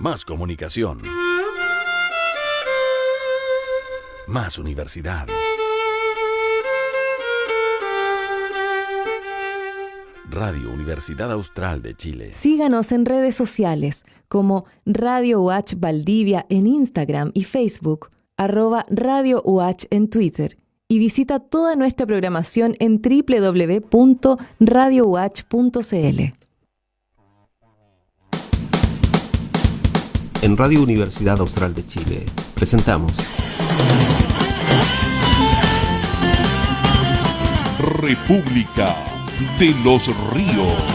Más comunicación. Más universidad. Radio Universidad Austral de Chile. Síganos en redes sociales como Radio UH Valdivia en Instagram y Facebook, @Radio UH en Twitter, y visita toda nuestra programación en www.radiouh.cl. En Radio Universidad Austral de Chile presentamos República de los Ríos.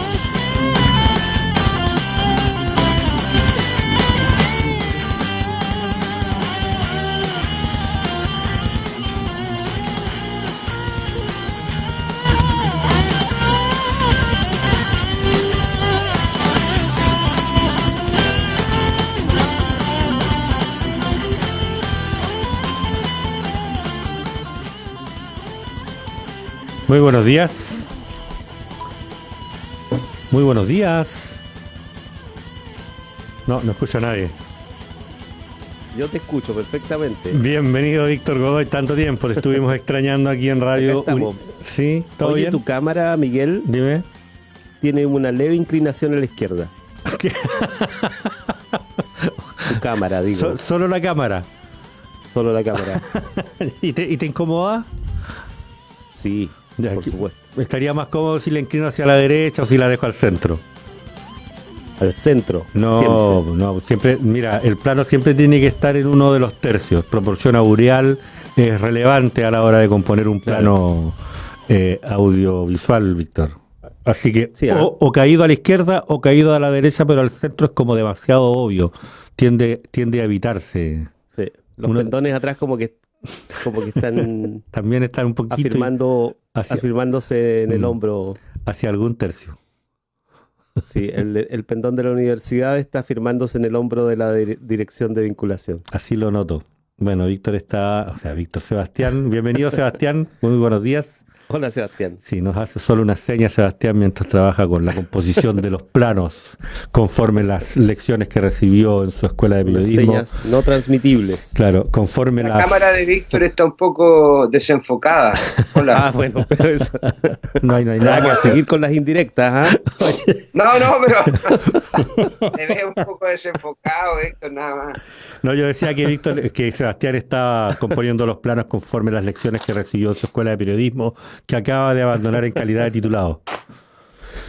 Muy buenos días. Muy buenos días. No escucho a nadie. Yo te escucho perfectamente. Bienvenido, Víctor Godoy. Tanto tiempo te estuvimos extrañando aquí en Radio. Acá estamos. ¿Sí? ¿Todo Oye, bien? tu cámara, Miguel, Dime. tiene una leve inclinación a la izquierda. ¿Qué? Tu cámara, digo. Solo la cámara. Solo la cámara. ¿Y te incomoda? Sí, Ya, por supuesto. Estaría más cómodo si la inclino hacia la derecha o si la dejo al centro. Al centro. No, siempre, mira, el plano siempre tiene que estar en uno de los tercios. Proporción aureal es relevante a la hora de componer un plano audiovisual, Víctor. Así que Sí, o caído a la izquierda o caído a la derecha, pero al centro es como demasiado obvio. Tiende a evitarse. Sí. Los pendones atrás como que están También están un poquito afirmándose en el hombro. hacia algún tercio. Sí, el pendón de la universidad está afirmándose en el hombro de la dirección de vinculación. Así lo noto. Bueno, Víctor Sebastián. Bienvenido, Sebastián. Muy buenos días. Hola, Sebastián. Sí, nos hace solo una seña, Sebastián, mientras trabaja con la composición de los planos, conforme las lecciones que recibió en su escuela de Unas periodismo. señas no transmitibles. Claro, conforme La cámara de Víctor está un poco desenfocada. Hola. Bueno, pero eso. No hay nada que Vamos a hacer. seguir con las indirectas, ¿ah? No, pero te veo un poco desenfocado, Víctor, nada más. No, yo decía que Sebastián está componiendo los planos conforme las lecciones que recibió en su escuela de periodismo, que acaba de abandonar en calidad de titulado.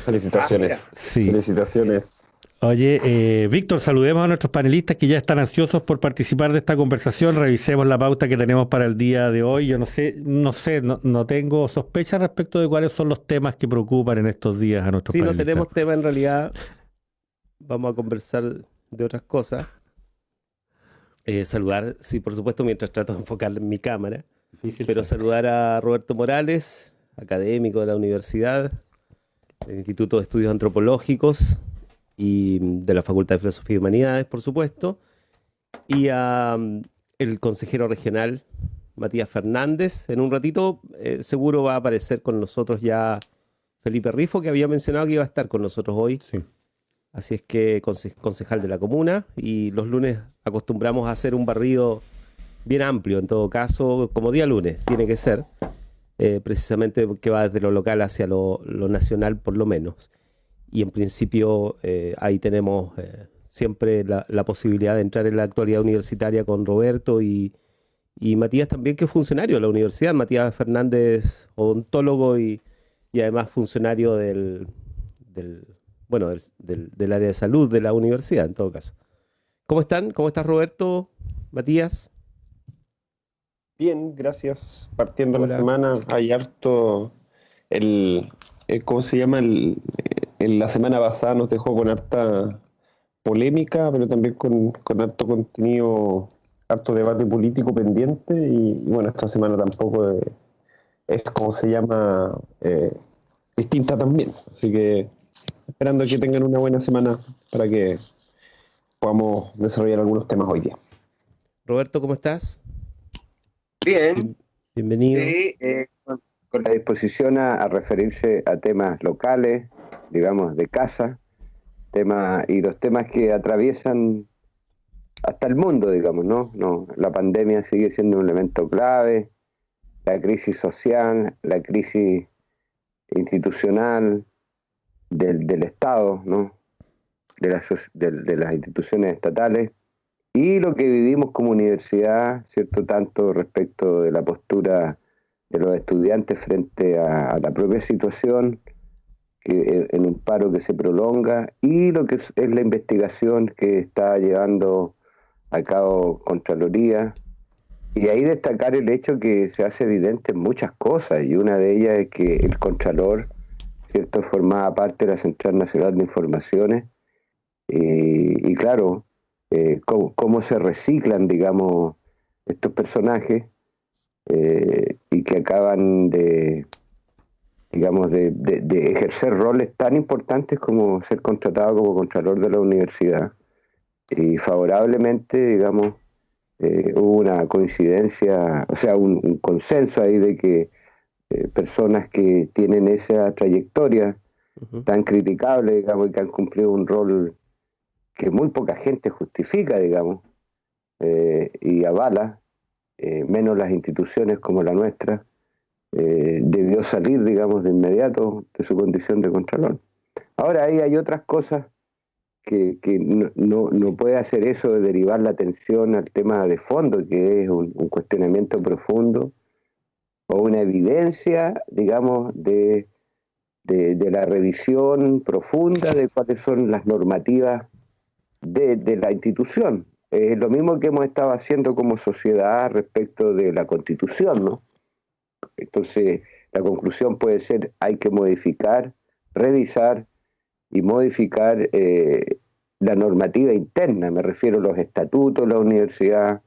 Felicitaciones. Sí. Felicitaciones. Oye, Víctor, saludemos a nuestros panelistas que ya están ansiosos por participar de esta conversación. Revisemos la pauta que tenemos para el día de hoy. Yo no tengo sospechas respecto de cuáles son los temas que preocupan en estos días a nuestros Sí, no panelistas. tenemos tema en realidad. Vamos a conversar de otras cosas. Saludar, sí, por supuesto, mientras trato de enfocar mi cámara. Pero saludar a Roberto Morales, académico de la universidad, del Instituto de Estudios Antropológicos y de la Facultad de Filosofía y Humanidades, por supuesto, y a el consejero regional, Matías Fernández. En un ratito seguro va a aparecer con nosotros ya Felipe Rifo, que había mencionado que iba a estar con nosotros hoy. Sí. Así es que concejal de la comuna, y los lunes acostumbramos a hacer un barrido bien amplio, en todo caso, como día lunes tiene que ser, precisamente que va desde lo local hacia lo nacional por lo menos. Y en principio ahí tenemos siempre la posibilidad de entrar en la actualidad universitaria con Roberto y Matías también, que es funcionario de la universidad. Matías Fernández, odontólogo y además funcionario del área de salud de la universidad, en todo caso. ¿Cómo están? ¿Cómo estás, Roberto? Matías. Bien, gracias. Partiendo Hola. la semana, hay harto. ¿Cómo se llama? La semana pasada nos dejó con harta polémica, pero también con harto contenido, harto debate político pendiente. Y bueno, esta semana tampoco es como se llama, distinta también. Así que esperando que tengan una buena semana para que podamos desarrollar algunos temas hoy día. Roberto, ¿cómo estás? Bien, Bienvenido. sí, con la disposición a referirse a temas locales, digamos, de casa, y los temas que atraviesan hasta el mundo, digamos, ¿no? No, la pandemia sigue siendo un elemento clave, la crisis social, la crisis institucional del Estado, ¿no? De las instituciones estatales, y lo que vivimos como universidad, ¿cierto? Tanto respecto de la postura de los estudiantes frente a la propia situación, que en un paro que se prolonga, y lo que es la investigación que está llevando a cabo Contraloría. Y ahí destacar el hecho que se hace evidente en muchas cosas, y una de ellas es que el Contralor, ¿cierto?, formaba parte de la Central Nacional de Informaciones, y claro, cómo se reciclan, digamos, estos personajes, y que acaban de, digamos, de ejercer roles tan importantes como ser contratado como Contralor de la universidad. Y favorablemente, digamos, hubo una coincidencia, o sea, un consenso ahí de que personas que tienen esa trayectoria tan criticable, digamos, y que han cumplido un rol que muy poca gente justifica, digamos, y avala, menos las instituciones como la nuestra, debió salir, digamos, de inmediato de su condición de Contralor. Ahora ahí hay otras cosas que no puede hacer eso de derivar la atención al tema de fondo, que es un cuestionamiento profundo o una evidencia, digamos, de la revisión profunda de cuáles son las normativas de la institución. Lo mismo que hemos estado haciendo como sociedad respecto de la Constitución, ¿no? Entonces, la conclusión puede ser: hay que modificar, revisar y modificar la normativa interna, me refiero a los estatutos de la universidad,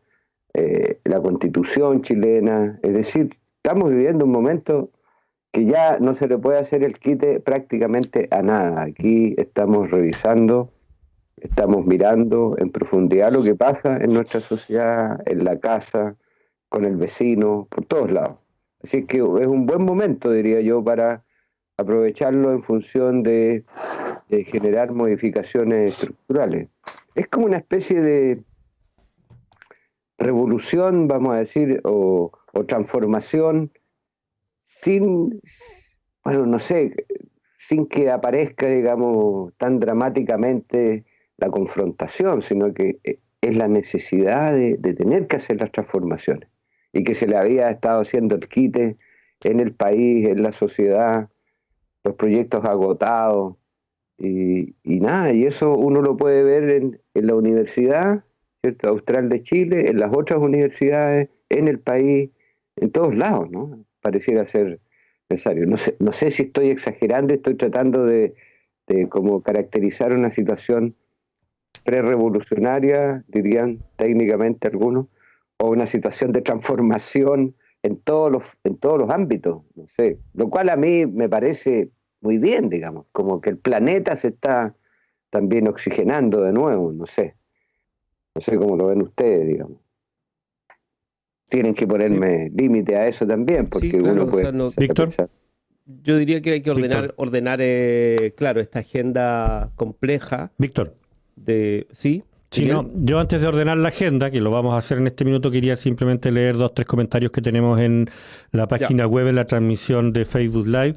la Constitución chilena. Es decir, estamos viviendo un momento que ya no se le puede hacer el quite prácticamente a nada. Aquí estamos revisando, estamos mirando en profundidad lo que pasa en nuestra sociedad, en la casa, con el vecino, por todos lados. Así que es un buen momento, diría yo, para aprovecharlo en función de generar modificaciones estructurales. Es como una especie de revolución, vamos a decir, o transformación sin, bueno, no sé, sin que aparezca, digamos, tan dramáticamente la confrontación, sino que es la necesidad de tener que hacer las transformaciones, y que se le había estado haciendo el quite en el país, en la sociedad, los proyectos agotados, y nada, y eso uno lo puede ver en la Universidad, ¿cierto?, Austral de Chile, en las otras universidades, en el país, en todos lados, ¿no? Pareciera ser necesario. No sé si estoy exagerando, estoy tratando de como caracterizar una situación prerevolucionaria, dirían técnicamente algunos, o una situación de transformación en todos los ámbitos, no sé, lo cual a mí me parece muy bien, digamos, como que el planeta se está también oxigenando de nuevo, no sé cómo lo ven ustedes, digamos. Tienen que ponerme límite a eso también, porque Sí, claro, uno puede... o sea, Víctor. Yo diría que hay que Víctor. ordenar, claro, esta agenda compleja Víctor. ¿Sí? Sí, Miguel. no, yo antes de ordenar la agenda, que lo vamos a hacer en este minuto, quería simplemente leer 2-3 comentarios que tenemos en la página web, en la transmisión de Facebook Live.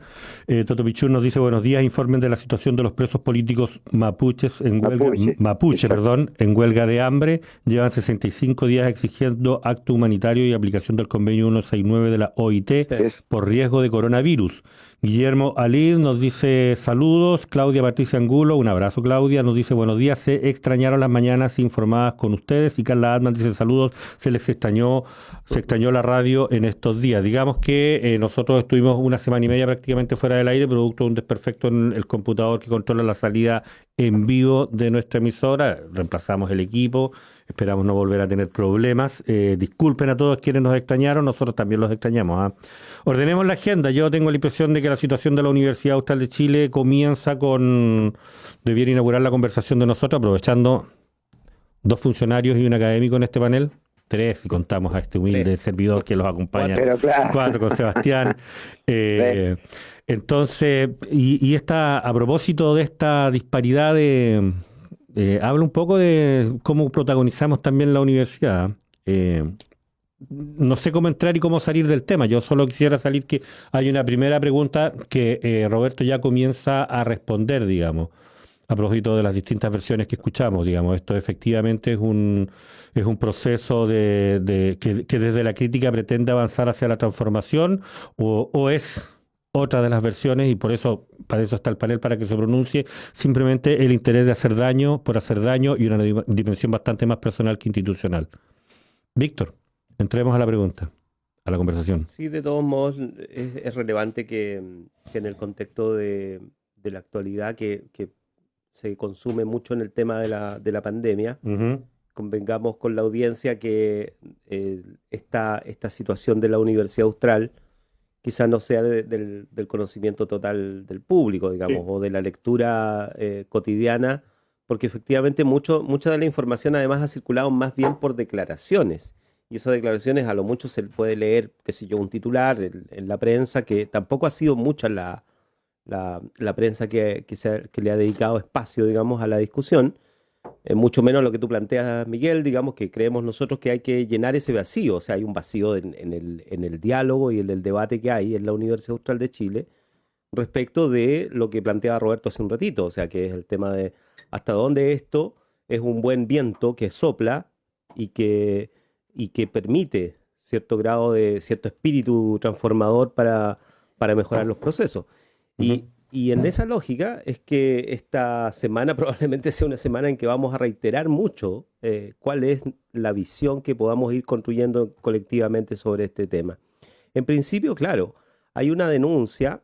Toto Pichur nos dice: buenos días, informen de la situación de los presos políticos mapuches en huelga, mapuche, en huelga de hambre. Llevan 65 días exigiendo acto humanitario y aplicación del convenio 169 de la OIT por riesgo de coronavirus. Guillermo Alid nos dice saludos. Claudia Patricia Angulo, un abrazo Claudia, nos dice buenos días, se extrañaron las mañanas informadas con ustedes. Y Carla Atman dice saludos, se extrañó la radio en estos días. Digamos que nosotros estuvimos una semana y media prácticamente fuera del aire, producto de un desperfecto en el computador que controla la salida en vivo de nuestra emisora. Reemplazamos el equipo, esperamos no volver a tener problemas. Disculpen a todos quienes nos extrañaron, nosotros también los extrañamos. Ordenemos la agenda. Yo tengo la impresión de que la situación de la Universidad Austral de Chile comienza debiera inaugurar la conversación de nosotros, aprovechando 2 funcionarios y un académico en este panel. 3, si contamos a este humilde servidor que los acompaña. 4 con Sebastián. Entonces, a propósito de esta disparidad de habla un poco de cómo protagonizamos también la universidad. No sé cómo entrar y cómo salir del tema. Yo solo quisiera salir que hay una primera pregunta que Roberto ya comienza a responder, digamos, a propósito de las distintas versiones que escuchamos, digamos. Esto efectivamente es un proceso que desde la crítica pretende avanzar hacia la transformación o es otra de las versiones y para eso está el panel, para que se pronuncie, simplemente el interés de hacer daño por hacer daño y una dimensión bastante más personal que institucional. Víctor, entremos a la pregunta, a la conversación. Sí, de todos modos es relevante que en el contexto de la actualidad que se consume mucho en el tema de la pandemia, convengamos con la audiencia que esta situación de la Universidad Austral quizás no sea del conocimiento total del público, digamos, o de la lectura cotidiana, porque efectivamente mucha de la información además ha circulado más bien por declaraciones. Y esas declaraciones a lo mucho se puede leer, qué sé yo, un titular en la prensa, que tampoco ha sido mucha la prensa que le ha dedicado espacio, digamos, a la discusión. Mucho menos lo que tú planteas, Miguel, digamos, que creemos nosotros que hay que llenar ese vacío. O sea, hay un vacío en el diálogo y en el debate que hay en la Universidad Austral de Chile respecto de lo que planteaba Roberto hace un ratito. O sea, que es el tema de hasta dónde esto es un buen viento que sopla y que permite cierto grado de cierto espíritu transformador para mejorar los procesos. Y en esa lógica es que esta semana probablemente sea una semana en que vamos a reiterar mucho cuál es la visión que podamos ir construyendo colectivamente sobre este tema. En principio, claro, hay una denuncia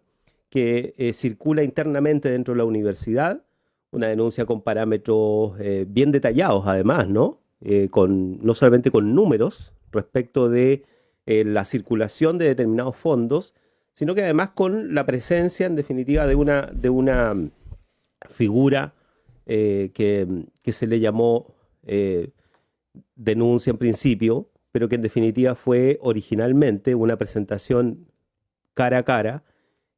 que circula internamente dentro de la universidad, una denuncia con parámetros bien detallados además, ¿no? No solamente con números respecto de la circulación de determinados fondos, sino que además con la presencia, en definitiva, de una figura que se le llamó denuncia en principio, pero que en definitiva fue originalmente una presentación cara a cara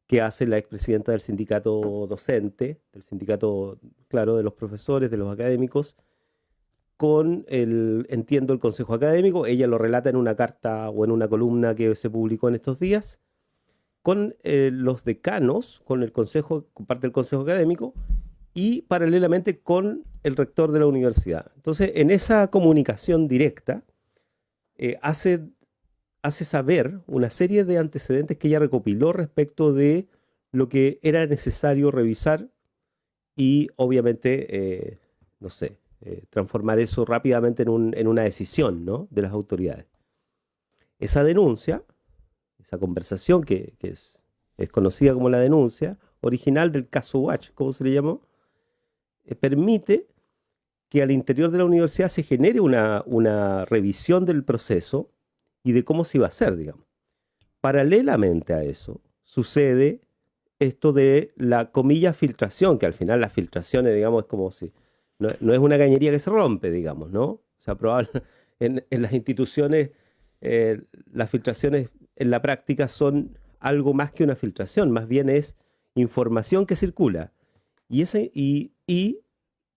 que hace la expresidenta del sindicato docente, del sindicato, claro, de los profesores, de los académicos, con entiendo, el Consejo Académico. Ella lo relata en una carta o en una columna que se publicó en estos días, con los decanos, con parte del Consejo Académico y paralelamente con el rector de la universidad. Entonces, en esa comunicación directa, hace saber una serie de antecedentes que ella recopiló respecto de lo que era necesario revisar y, obviamente, transformar eso rápidamente en una decisión, ¿no?, de las autoridades. Esa denuncia, esa conversación que es conocida como la denuncia original del caso Watch, como se le llamó, permite que al interior de la universidad se genere una revisión del proceso y de cómo se iba a hacer, digamos. Paralelamente a eso, sucede esto de la comilla filtración, que al final las filtraciones, digamos, es como si... No es una cañería que se rompe, digamos, ¿no? O sea, en las instituciones las filtraciones en la práctica son algo más que una filtración, más bien es información que circula. Y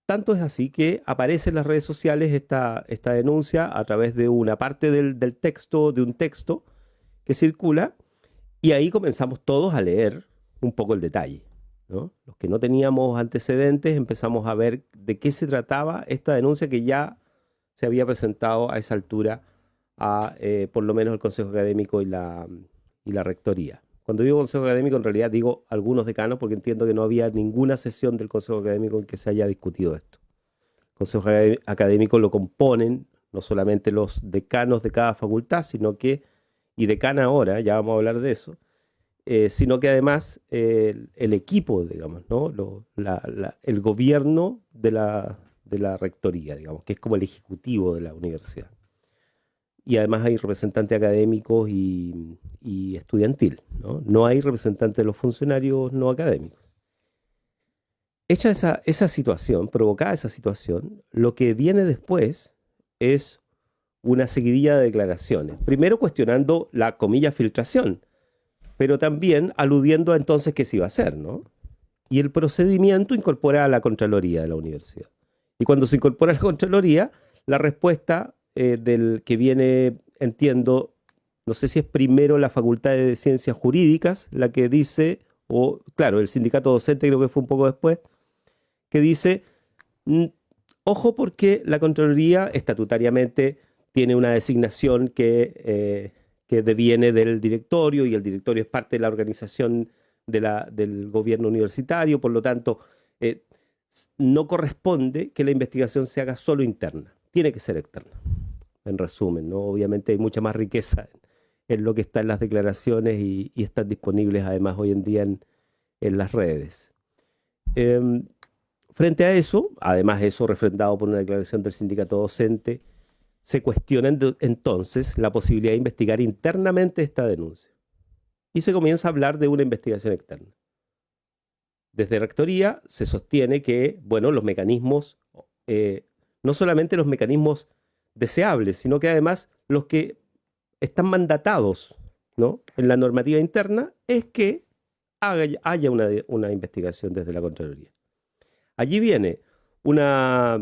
tanto es así que aparece en las redes sociales esta denuncia a través de una parte del texto, de un texto que circula, y ahí comenzamos todos a leer un poco el detalle, ¿no? Los que no teníamos antecedentes empezamos a ver de qué se trataba esta denuncia que ya se había presentado a esa altura a por lo menos el Consejo Académico y la Rectoría. Cuando digo Consejo Académico, en realidad digo algunos decanos, porque entiendo que no había ninguna sesión del Consejo Académico en que se haya discutido esto. El Consejo Académico lo componen no solamente los decanos de cada facultad, y decana ahora, ya vamos a hablar de eso, sino que además el equipo, digamos, ¿no? El gobierno de la rectoría, digamos, que es como el ejecutivo de la universidad. Y además hay representantes académicos y estudiantil, ¿no? No hay representantes de los funcionarios no académicos. Hecha esa situación, provocada esa situación, lo que viene después es una seguidilla de declaraciones. Primero cuestionando la comilla filtración, pero también aludiendo a entonces qué se iba a hacer, ¿no? Y el procedimiento incorpora a la Contraloría de la universidad. Y cuando se incorpora la Contraloría, la respuesta del que viene, entiendo, no sé si es primero la Facultad de Ciencias Jurídicas la que dice, o claro, el sindicato docente creo que fue un poco después, que dice, ojo porque la Contraloría estatutariamente tiene una designación que deviene del directorio y el directorio es parte de la organización del gobierno universitario, por lo tanto, no corresponde que la investigación se haga solo interna, tiene que ser externa, en resumen, ¿no? Obviamente hay mucha más riqueza en lo que está en las declaraciones y están disponibles además hoy en día en las redes. Frente a eso, además eso refrendado por una declaración del sindicato docente, se cuestiona entonces la posibilidad de investigar internamente esta denuncia. Y se comienza a hablar de una investigación externa. Desde Rectoría se sostiene que, bueno, los mecanismos, no solamente los mecanismos deseables, sino que además los que están mandatados, ¿no?, en la normativa interna, es que haya una investigación desde la Contraloría. Allí viene una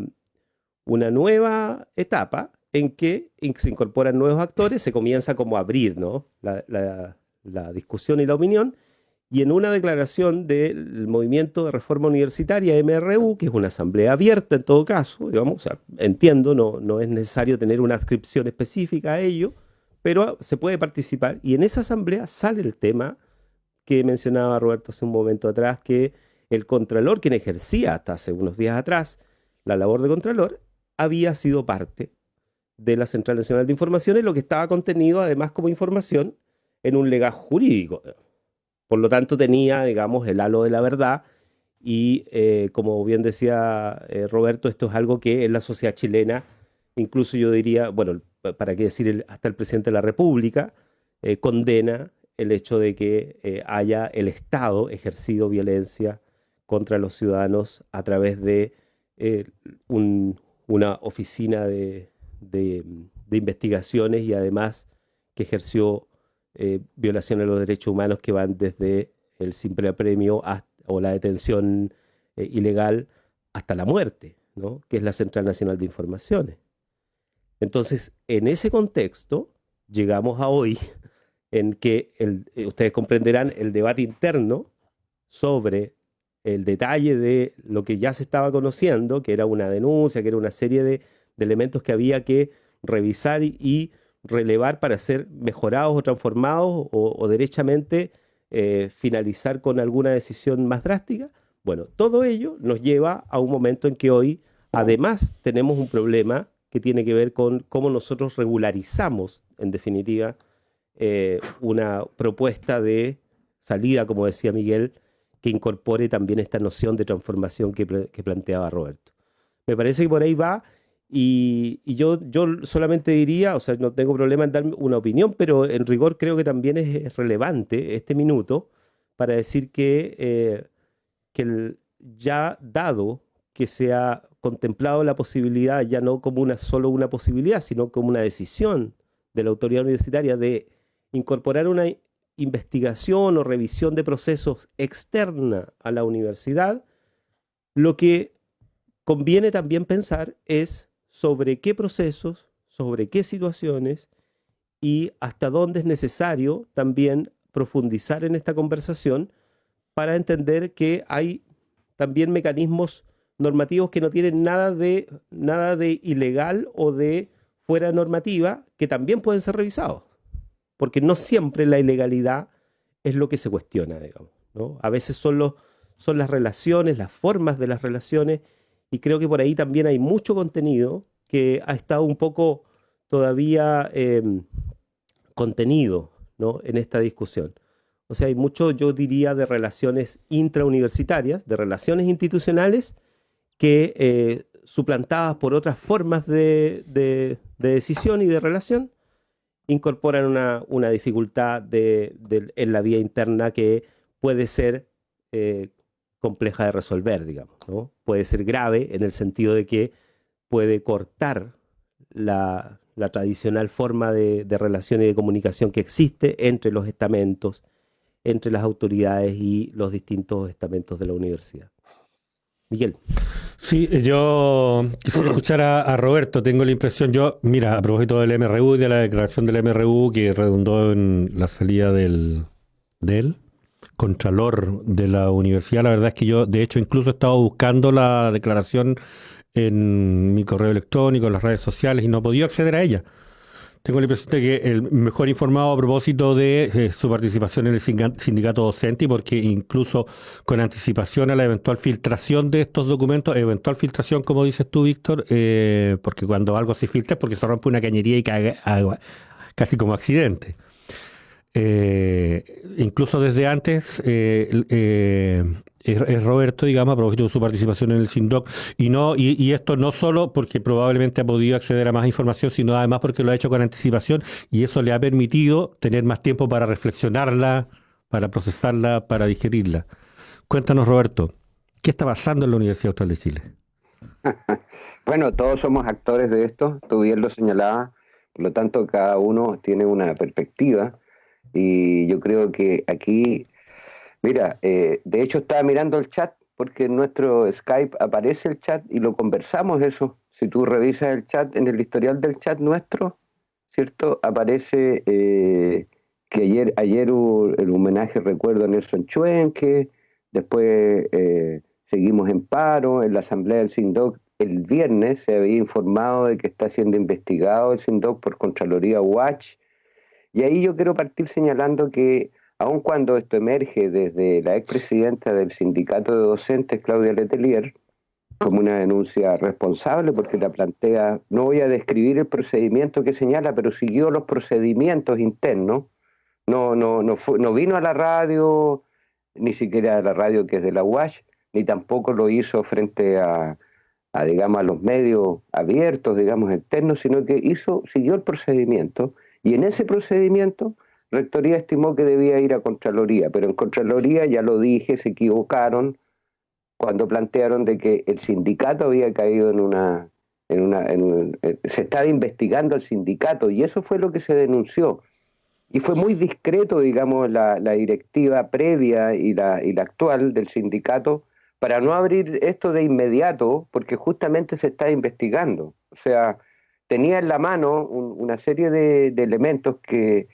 nueva etapa en que se incorporan nuevos actores, se comienza como a abrir, ¿no?, la discusión y la opinión, y en una declaración del Movimiento de Reforma Universitaria, MRU, que es una asamblea abierta en todo caso, digamos, o sea, entiendo, no es necesario tener una adscripción específica a ello, pero se puede participar, y en esa asamblea sale el tema que mencionaba Roberto hace un momento atrás, que el Contralor, quien ejercía hasta hace unos días atrás la labor de Contralor, había sido parte de la Central Nacional de Informaciones, lo que estaba contenido además como información en un legajo jurídico. Por lo tanto tenía, digamos, el halo de la verdad y como bien decía Roberto, esto es algo que en la sociedad chilena, incluso yo diría, bueno, para qué decir, hasta el presidente de la República condena el hecho de que haya el Estado ejercido violencia contra los ciudadanos a través de una oficina de investigaciones y además que ejerció violaciones a los derechos humanos que van desde el simple apremio o la detención ilegal hasta la muerte, ¿no?, que es la Central Nacional de Informaciones. Entonces, en ese contexto, llegamos a hoy en que ustedes comprenderán el debate interno sobre el detalle de lo que ya se estaba conociendo, que era una denuncia, que era una serie de elementos que había que revisar y relevar para ser mejorados o transformados o derechamente finalizar con alguna decisión más drástica. Bueno, todo ello nos lleva a un momento en que hoy además tenemos un problema que tiene que ver con cómo nosotros regularizamos, en definitiva, una propuesta de salida, como decía Miguel, que incorpore también esta noción de transformación que planteaba Roberto. Me parece que por ahí va. Y yo solamente diría, o sea, no tengo problema en dar una opinión, pero en rigor creo que también es relevante este minuto para decir que ya dado que se ha contemplado la posibilidad, ya no como solo una posibilidad, sino como una decisión de la autoridad universitaria de incorporar una investigación o revisión de procesos externa a la universidad, lo que conviene también pensar es sobre qué procesos, sobre qué situaciones y hasta dónde es necesario también profundizar en esta conversación para entender que hay también mecanismos normativos que no tienen nada de ilegal o de fuera de normativa que también pueden ser revisados, porque no siempre la ilegalidad es lo que se cuestiona, digamos, ¿no? A veces son las relaciones, las formas de las relaciones. Y creo que por ahí también hay mucho contenido que ha estado un poco todavía contenido, ¿no?, en esta discusión. O sea, hay mucho, yo diría, de relaciones intrauniversitarias, de relaciones institucionales que suplantadas por otras formas de decisión y de relación, incorporan una dificultad en la vía interna que puede ser compleja de resolver, digamos, ¿no? Puede ser grave en el sentido de que puede cortar la tradicional forma de relación y de comunicación que existe entre los estamentos, entre las autoridades y los distintos estamentos de la universidad. Miguel. Sí, yo quisiera escuchar a Roberto. Tengo la impresión, mira, a propósito del MRU y de la declaración del MRU que redundó en la salida del contralor de la universidad, la verdad es que yo, de hecho, incluso he estado buscando la declaración en mi correo electrónico, en las redes sociales y no he podido acceder a ella. Tengo la impresión de que el mejor informado a propósito de su participación en el sindicato docente y porque incluso con anticipación a la eventual filtración de estos documentos, eventual filtración, como dices tú, Víctor, porque cuando algo se filtra es porque se rompe una cañería y cae agua, casi como accidente. Incluso desde antes, es Roberto, digamos, a propósito de su participación en el SINDOC, y esto no solo porque probablemente ha podido acceder a más información, sino además porque lo ha hecho con anticipación y eso le ha permitido tener más tiempo para reflexionarla, para procesarla, para digerirla. Cuéntanos, Roberto, ¿qué está pasando en la Universidad Austral de Chile? Bueno, todos somos actores de esto, tú bien lo señalabas, por lo tanto cada uno tiene una perspectiva y yo creo que aquí, mira, de hecho estaba mirando el chat porque en nuestro Skype aparece el chat y lo conversamos eso. Si tú revisas el chat, en el historial del chat nuestro, ¿cierto? Aparece que ayer hubo el homenaje, recuerdo, a Nelson Chuenque, después seguimos en paro, en la asamblea del SINDOC el viernes se había informado de que está siendo investigado el SINDOC por Contraloría Watch, y ahí yo quiero partir señalando que aun cuando esto emerge desde la expresidenta del sindicato de docentes, Claudia Letelier, como una denuncia responsable porque la plantea, no voy a describir el procedimiento que señala, pero siguió los procedimientos internos, no vino a la radio, ni siquiera a la radio que es de la UASH, ni tampoco lo hizo frente digamos, a los medios abiertos, digamos, externos, sino que siguió el procedimiento, y en ese procedimiento Rectoría estimó que debía ir a Contraloría, pero en Contraloría, ya lo dije, se equivocaron cuando plantearon de que el sindicato había caído se estaba investigando al sindicato, y eso fue lo que se denunció. Y fue muy discreto, digamos, la directiva previa y la actual del sindicato para no abrir esto de inmediato, porque justamente se está investigando. O sea, tenía en la mano una serie de elementos que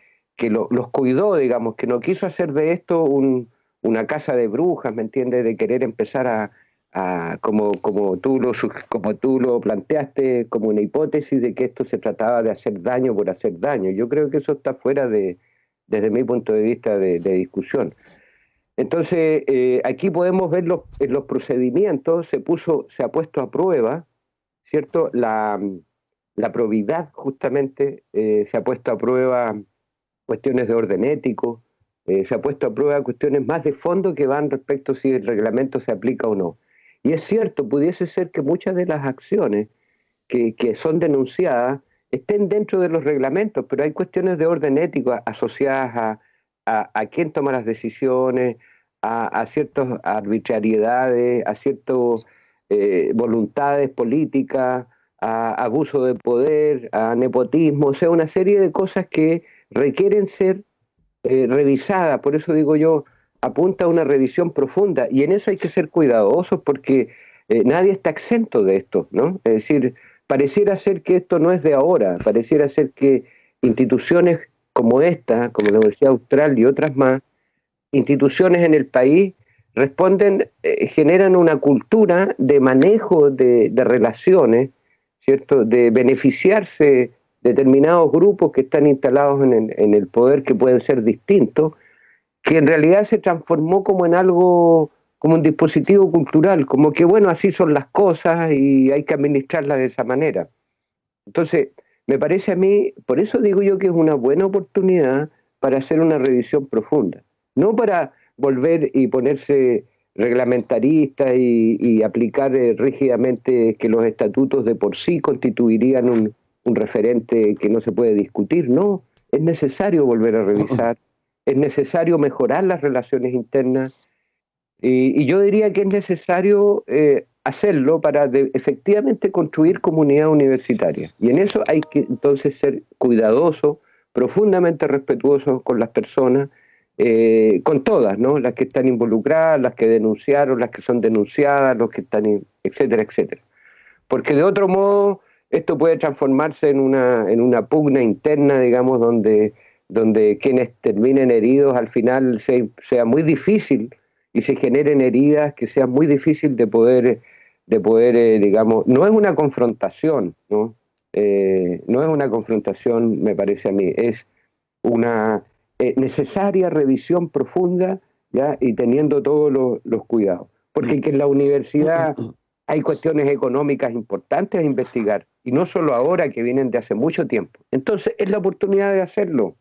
los cuidó, digamos, que no quiso hacer de esto una casa de brujas, ¿me entiendes? De querer empezar como tú lo planteaste, como una hipótesis de que esto se trataba de hacer daño por hacer daño. Yo creo que eso está fuera desde mi punto de vista de discusión. Entonces, aquí podemos ver en los procedimientos, se ha puesto a prueba, ¿cierto? La probidad, justamente, se ha puesto a prueba cuestiones de orden ético, se ha puesto a prueba cuestiones más de fondo que van respecto a si el reglamento se aplica o no. Y es cierto, pudiese ser que muchas de las acciones que son estén dentro de los reglamentos, pero hay cuestiones de orden ético asociadas a quién toma las decisiones, a ciertas arbitrariedades, a ciertas voluntades políticas, a abuso de poder, a nepotismo, o sea, una serie de cosas que requieren ser revisadas. Por eso digo yo, apunta a una revisión profunda, y en eso hay que ser cuidadosos porque nadie está exento de esto, ¿no? Es decir, pareciera ser que esto no es de ahora, pareciera ser que instituciones como esta, como la Universidad Austral y otras más, instituciones en el país generan una cultura de manejo de relaciones, ¿cierto? De beneficiarse determinados grupos que están instalados en el poder, que pueden ser distintos, que en realidad se transformó como en algo, como un dispositivo cultural, como que bueno, así son las cosas y hay que administrarlas de esa manera. Entonces, me parece a mí, por eso digo yo que es una buena oportunidad para hacer una revisión profunda, no para volver y ponerse reglamentarista y aplicar rígidamente que los estatutos de por sí constituirían un referente que no se puede discutir. No, es necesario volver a revisar, es necesario mejorar las relaciones internas, y yo diría que es necesario hacerlo para efectivamente construir comunidad universitaria, y en eso hay que entonces ser cuidadoso, profundamente respetuoso con las personas, con todas, ¿no? Las que están involucradas, las que denunciaron, las que son denunciadas, los que están, etcétera, etcétera. Porque de otro modo esto puede transformarse en una pugna interna, digamos, donde quienes terminen heridos al final sea muy difícil y se generen heridas que sea muy difícil de poder digamos, no es una confrontación, ¿no? No es una confrontación, me parece a mí, es una necesaria revisión profunda, ¿ya? Y teniendo todos los cuidados. Porque que en la universidad hay cuestiones económicas importantes a investigar, y no solo ahora, que vienen de hace mucho tiempo. Entonces es la oportunidad de hacerlo,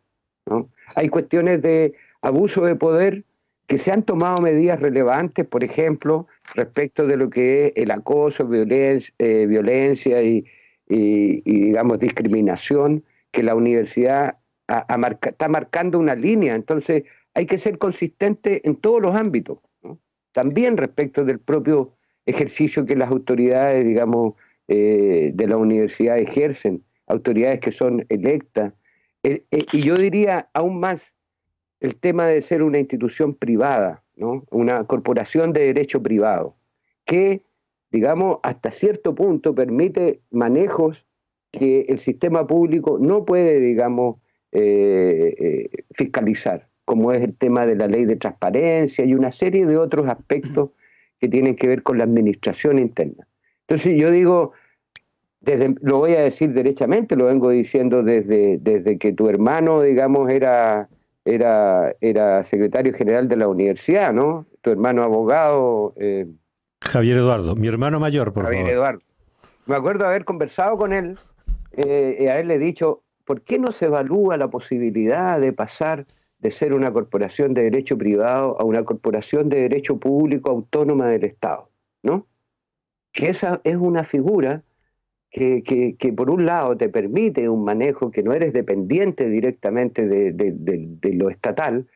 ¿no? Hay cuestiones de abuso de poder que se han tomado medidas relevantes, por ejemplo, respecto de lo que es el acoso, violencia y, digamos, discriminación, que la universidad está marcando una línea. Entonces hay que ser consistente en todos los ámbitos, ¿no? También respecto del propio ejercicio que las autoridades, digamos, de la universidad ejercen, autoridades que son electas. Y yo diría aún más el tema de ser una institución privada, ¿no? Una corporación de derecho privado, que, digamos, hasta cierto punto permite manejos que el sistema público no puede, digamos, fiscalizar, como es el tema de la ley de transparencia y una serie de otros aspectos que tienen que ver con la administración interna. Entonces yo digo, lo voy a decir derechamente, lo vengo diciendo desde que tu hermano, digamos, era secretario general de la universidad, ¿no? Tu hermano abogado. Javier Eduardo, mi hermano mayor, por Javier favor. Eduardo. Me acuerdo haber conversado con él y haberle dicho, ¿por qué no se evalúa la posibilidad de pasar de ser una corporación de derecho privado a una corporación de derecho público autónoma del Estado, ¿no? Que esa es una figura que por un lado te permite un manejo, que no eres dependiente directamente de lo estatal,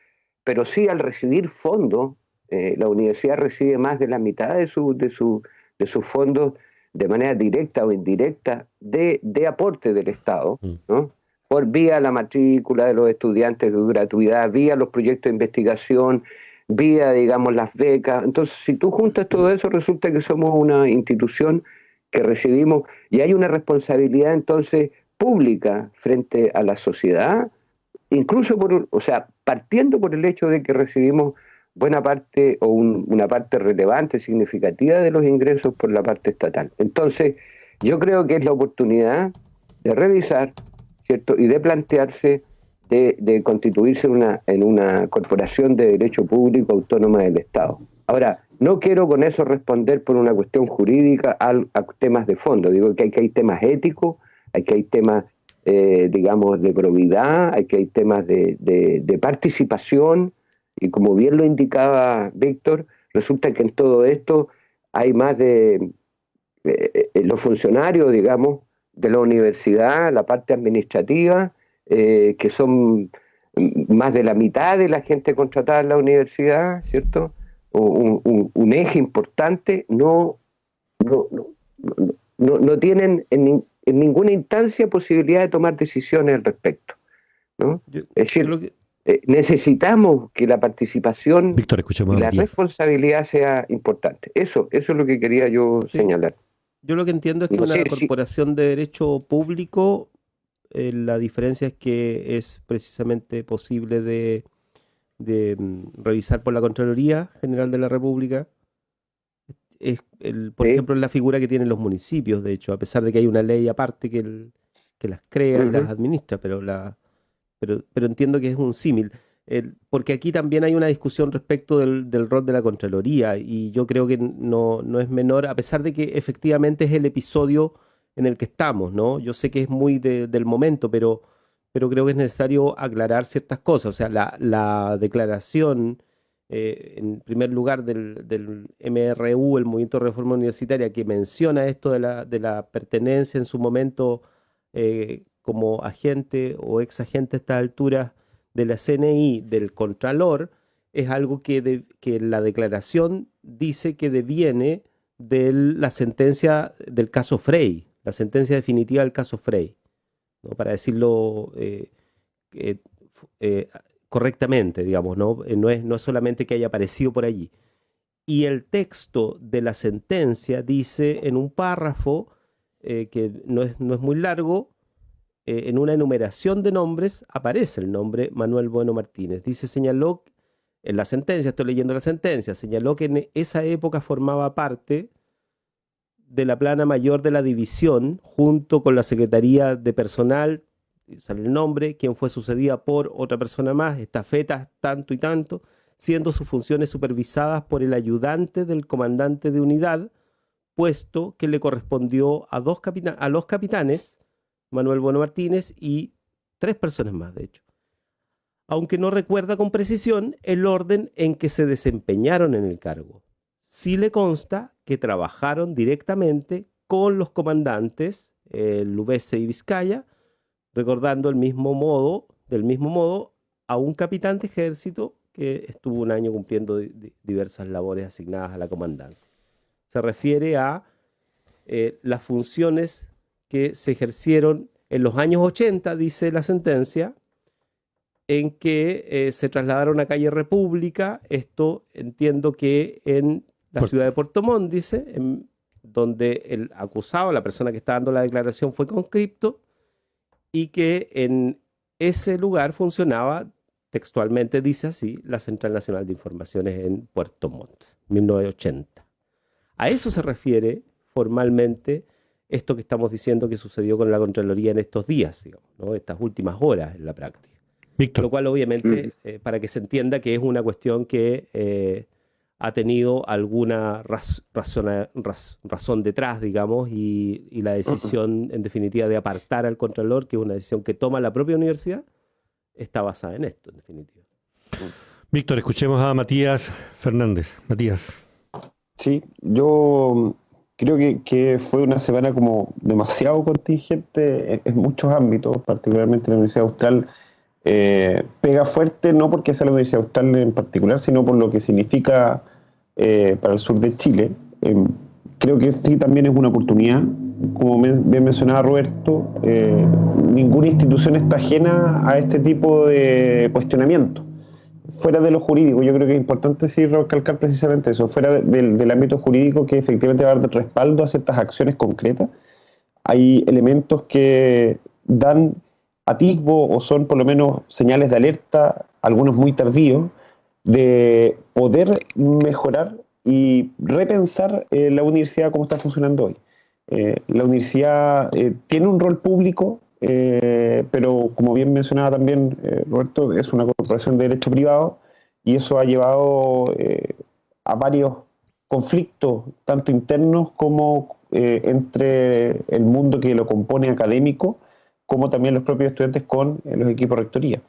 pero sí al recibir fondos, la universidad recibe más de la mitad de sus fondos de manera directa o indirecta de aporte del Estado, ¿no? Por vía la matrícula de los estudiantes de gratuidad, vía los proyectos de investigación, vía, digamos, las becas. Entonces, si tú juntas todo eso, resulta que somos una institución que recibimos, y hay una responsabilidad entonces pública frente a la sociedad, incluso partiendo por el hecho de que recibimos buena parte o una parte relevante, significativa de los ingresos por la parte estatal. Entonces, yo creo que es la oportunidad de revisar, ¿cierto? Y de plantearse de constituirse en una corporación de derecho público autónoma del Estado. Ahora, no quiero con eso responder por una cuestión jurídica a temas de fondo. Digo que hay temas éticos, hay temas, digamos, de probidad, hay temas de participación, y como bien lo indicaba Víctor, resulta que en todo esto hay más de los funcionarios, digamos, de la universidad, la parte administrativa, que son más de la mitad de la gente contratada en la universidad, ¿cierto? Un eje importante, no tienen en ninguna instancia posibilidad de tomar decisiones al respecto, ¿no? Es decir, necesitamos que la participación Víctor, y la responsabilidad sea importante. Eso es lo que quería yo señalar. Yo lo que entiendo es que una corporación de derecho público, la diferencia es que es precisamente posible de revisar por la Contraloría General de la República. Por ejemplo, es la figura que tienen los municipios, de hecho, a pesar de que hay una ley aparte que las crea y las administra, pero entiendo que es un símil. Porque aquí también hay una discusión respecto del rol de la Contraloría, y yo creo que no es menor, a pesar de que efectivamente es el episodio en el que estamos, ¿no? Yo sé que es muy del momento, pero creo que es necesario aclarar ciertas cosas. O sea, la declaración, en primer lugar, del MRU, el Movimiento de Reforma Universitaria, que menciona esto de la pertenencia en su momento como agente o ex agente a estas alturas de la CNI, del Contralor, es algo que la declaración dice que deviene de la sentencia del caso Frey, la sentencia definitiva del caso Frey, ¿no? Para decirlo correctamente, digamos, ¿no? No es solamente que haya aparecido por allí. Y el texto de la sentencia dice en un párrafo que no es muy largo, en una enumeración de nombres aparece el nombre Manuel Bueno Martínez. Señaló en la sentencia, estoy leyendo la sentencia, señaló que en esa época formaba parte de la plana mayor de la división, junto con la Secretaría de Personal, sale el nombre, quien fue sucedida por otra persona más, estafetas tanto y tanto, siendo sus funciones supervisadas por el ayudante del comandante de unidad, puesto que le correspondió a los capitanes, Manuel Bueno Martínez y 3 personas más, de hecho. Aunque no recuerda con precisión el orden en que se desempeñaron en el cargo. Sí le consta que trabajaron directamente con los comandantes, Lubese y Vizcaya, recordando del mismo modo a un capitán de ejército que estuvo un año cumpliendo diversas labores asignadas a la comandancia. Se refiere a las funciones que se ejercieron en los años 80, dice la sentencia, en que se trasladaron a calle República, esto entiendo que en la ciudad de Puerto Montt, dice, donde el acusado, la persona que está dando la declaración, fue conscripto, y que en ese lugar funcionaba, textualmente dice así, la Central Nacional de Informaciones en Puerto Montt, 1980. A eso se refiere formalmente esto que estamos diciendo que sucedió con la Contraloría en estos días, digamos, ¿no? Estas últimas horas en la práctica. Víctor. Lo cual obviamente, para que se entienda que es una cuestión que ha tenido alguna razón detrás, digamos, y la decisión en definitiva de apartar al Contralor, que es una decisión que toma la propia universidad, está basada en esto, en definitiva. Víctor, escuchemos a Matías Fernández. Matías. Sí, yo creo que fue una semana como demasiado contingente en muchos ámbitos, particularmente en la Universidad Austral. Pega fuerte no porque sea la Universidad Austral en particular, sino por lo que significa para el sur de Chile. Creo que sí también es una oportunidad, como bien mencionaba Roberto, ninguna institución está ajena a este tipo de cuestionamiento. Fuera de lo jurídico, yo creo que es importante sí recalcar precisamente eso, fuera del ámbito jurídico que efectivamente va a dar respaldo a ciertas acciones concretas, hay elementos que dan atisbo o son por lo menos señales de alerta, algunos muy tardíos, de poder mejorar y repensar la universidad como está funcionando hoy. La universidad tiene un rol público, pero como bien mencionaba también Roberto, es una corporación de derecho privado y eso ha llevado a varios conflictos, tanto internos como entre el mundo que lo compone académico, como también los propios estudiantes con los equipos de rectoría.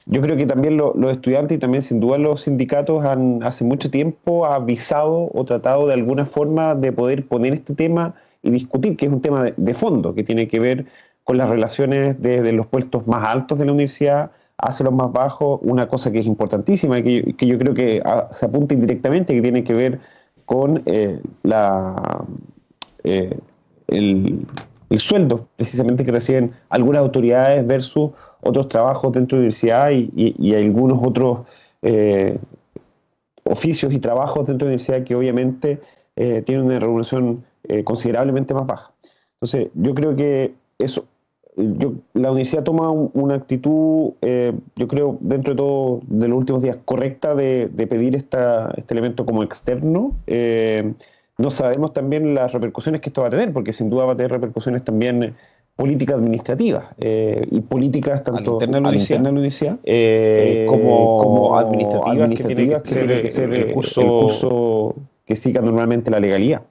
Yo creo que también los estudiantes y también sin duda los sindicatos hace mucho tiempo avisado o tratado de alguna forma de poder poner este tema y discutir, que es un tema de fondo, que tiene que ver con las relaciones desde los puestos más altos de la universidad hacia los más bajos, una cosa que es importantísima y que yo creo que se apunta indirectamente, que tiene que ver con el sueldo precisamente que reciben algunas autoridades versus otros trabajos dentro de la universidad y algunos otros oficios y trabajos dentro de la universidad que obviamente tienen una remuneración considerablemente más baja. Entonces, yo creo que eso, la universidad toma una actitud, yo creo, dentro de todo, de los últimos días, correcta de pedir este elemento como externo. No sabemos también las repercusiones que esto va a tener, porque sin duda va a tener repercusiones también políticas administrativas y políticas tanto a la interna de la universidad como administrativas que tiene que ser el curso que siga normalmente la legalidad.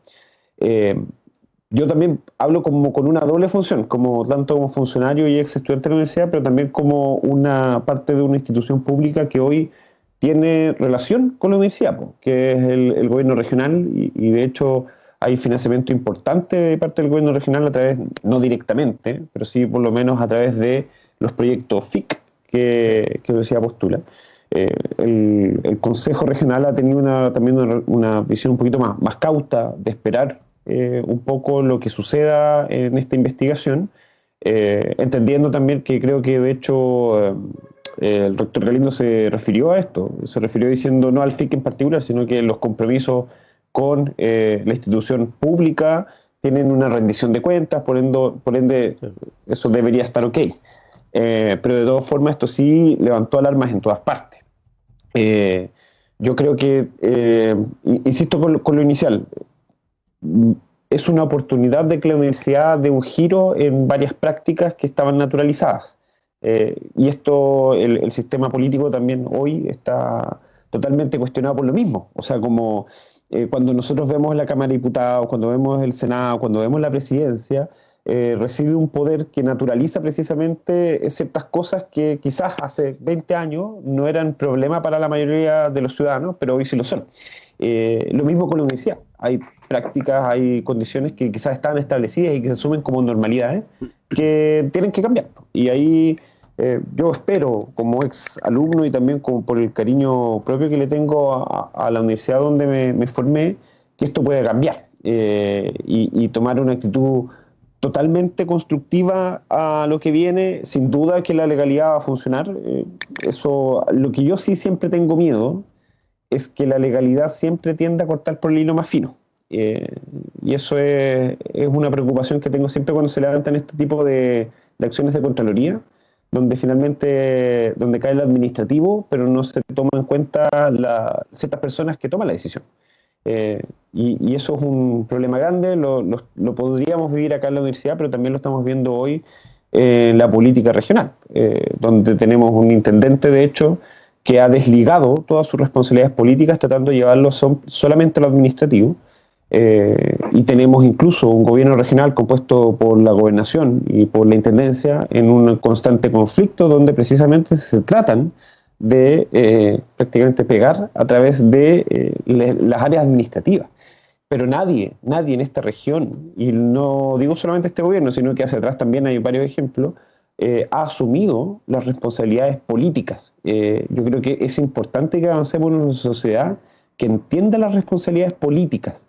Yo también hablo como con una doble función, tanto como funcionario y ex estudiante de la universidad, pero también como una parte de una institución pública que hoy tiene relación con la universidad, que es el gobierno regional y de hecho hay financiamiento importante de parte del gobierno regional a través, no directamente, pero sí por lo menos a través de los proyectos FIC que la universidad postula. El Consejo Regional ha tenido también una visión un poquito más cauta de esperar un poco lo que suceda en esta investigación, entendiendo también que creo que de hecho el rector Galindo se refirió a esto, se refirió diciendo no al FIC en particular, sino que los compromisos con la institución pública tienen una rendición de cuentas, por ende eso debería estar ok. Pero de todas formas esto sí levantó alarmas en todas partes. Yo creo que, insisto con lo inicial, es una oportunidad de que la universidad dé un giro en varias prácticas que estaban naturalizadas. Y esto, el sistema político también hoy está totalmente cuestionado por lo mismo. O sea, como cuando nosotros vemos la Cámara de Diputados, cuando vemos el Senado, cuando vemos la presidencia, reside un poder que naturaliza precisamente ciertas cosas que quizás hace 20 años no eran problema para la mayoría de los ciudadanos, pero hoy sí lo son. Lo mismo con la universidad. Hay prácticas, hay condiciones que quizás estaban establecidas y que se asumen como normalidades que tienen que cambiar. Y ahí yo espero, como ex alumno y también como por el cariño propio que le tengo a la universidad donde me formé, que esto pueda cambiar y tomar una actitud totalmente constructiva a lo que viene. Sin duda que la legalidad va a funcionar. Eso, lo que yo sí siempre tengo miedo es que la legalidad siempre tiende a cortar por el hilo más fino. Y eso es una preocupación que tengo siempre cuando se levantan este tipo de acciones de Contraloría, donde finalmente cae el administrativo, pero no se toma en cuenta ciertas personas que toman la decisión. Y eso es un problema grande, lo podríamos vivir acá en la universidad, pero también lo estamos viendo hoy en la política regional, donde tenemos un intendente, de hecho, que ha desligado todas sus responsabilidades políticas tratando de llevarlo solamente a lo administrativo. Y tenemos incluso un gobierno regional compuesto por la gobernación y por la intendencia en un constante conflicto donde precisamente se tratan de prácticamente pegar a través de las áreas administrativas. Pero nadie en esta región, y no digo solamente este gobierno, sino que hacia atrás también hay varios ejemplos, ha asumido las responsabilidades políticas. Yo creo que es importante que avancemos en una sociedad que entienda las responsabilidades políticas,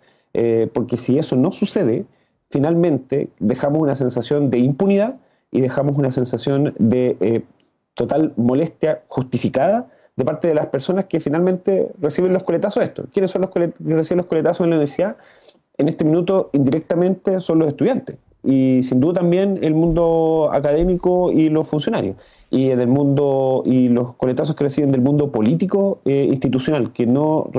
porque si eso no sucede, finalmente dejamos una sensación de impunidad y dejamos una sensación de total molestia justificada de parte de las personas que finalmente reciben los coletazos de esto. ¿Quiénes son los que reciben los coletazos en la universidad? En este minuto, indirectamente, son los estudiantes. Y sin duda también el mundo académico y los funcionarios. Y en el mundo, y los coletazos que reciben del mundo político institucional, que no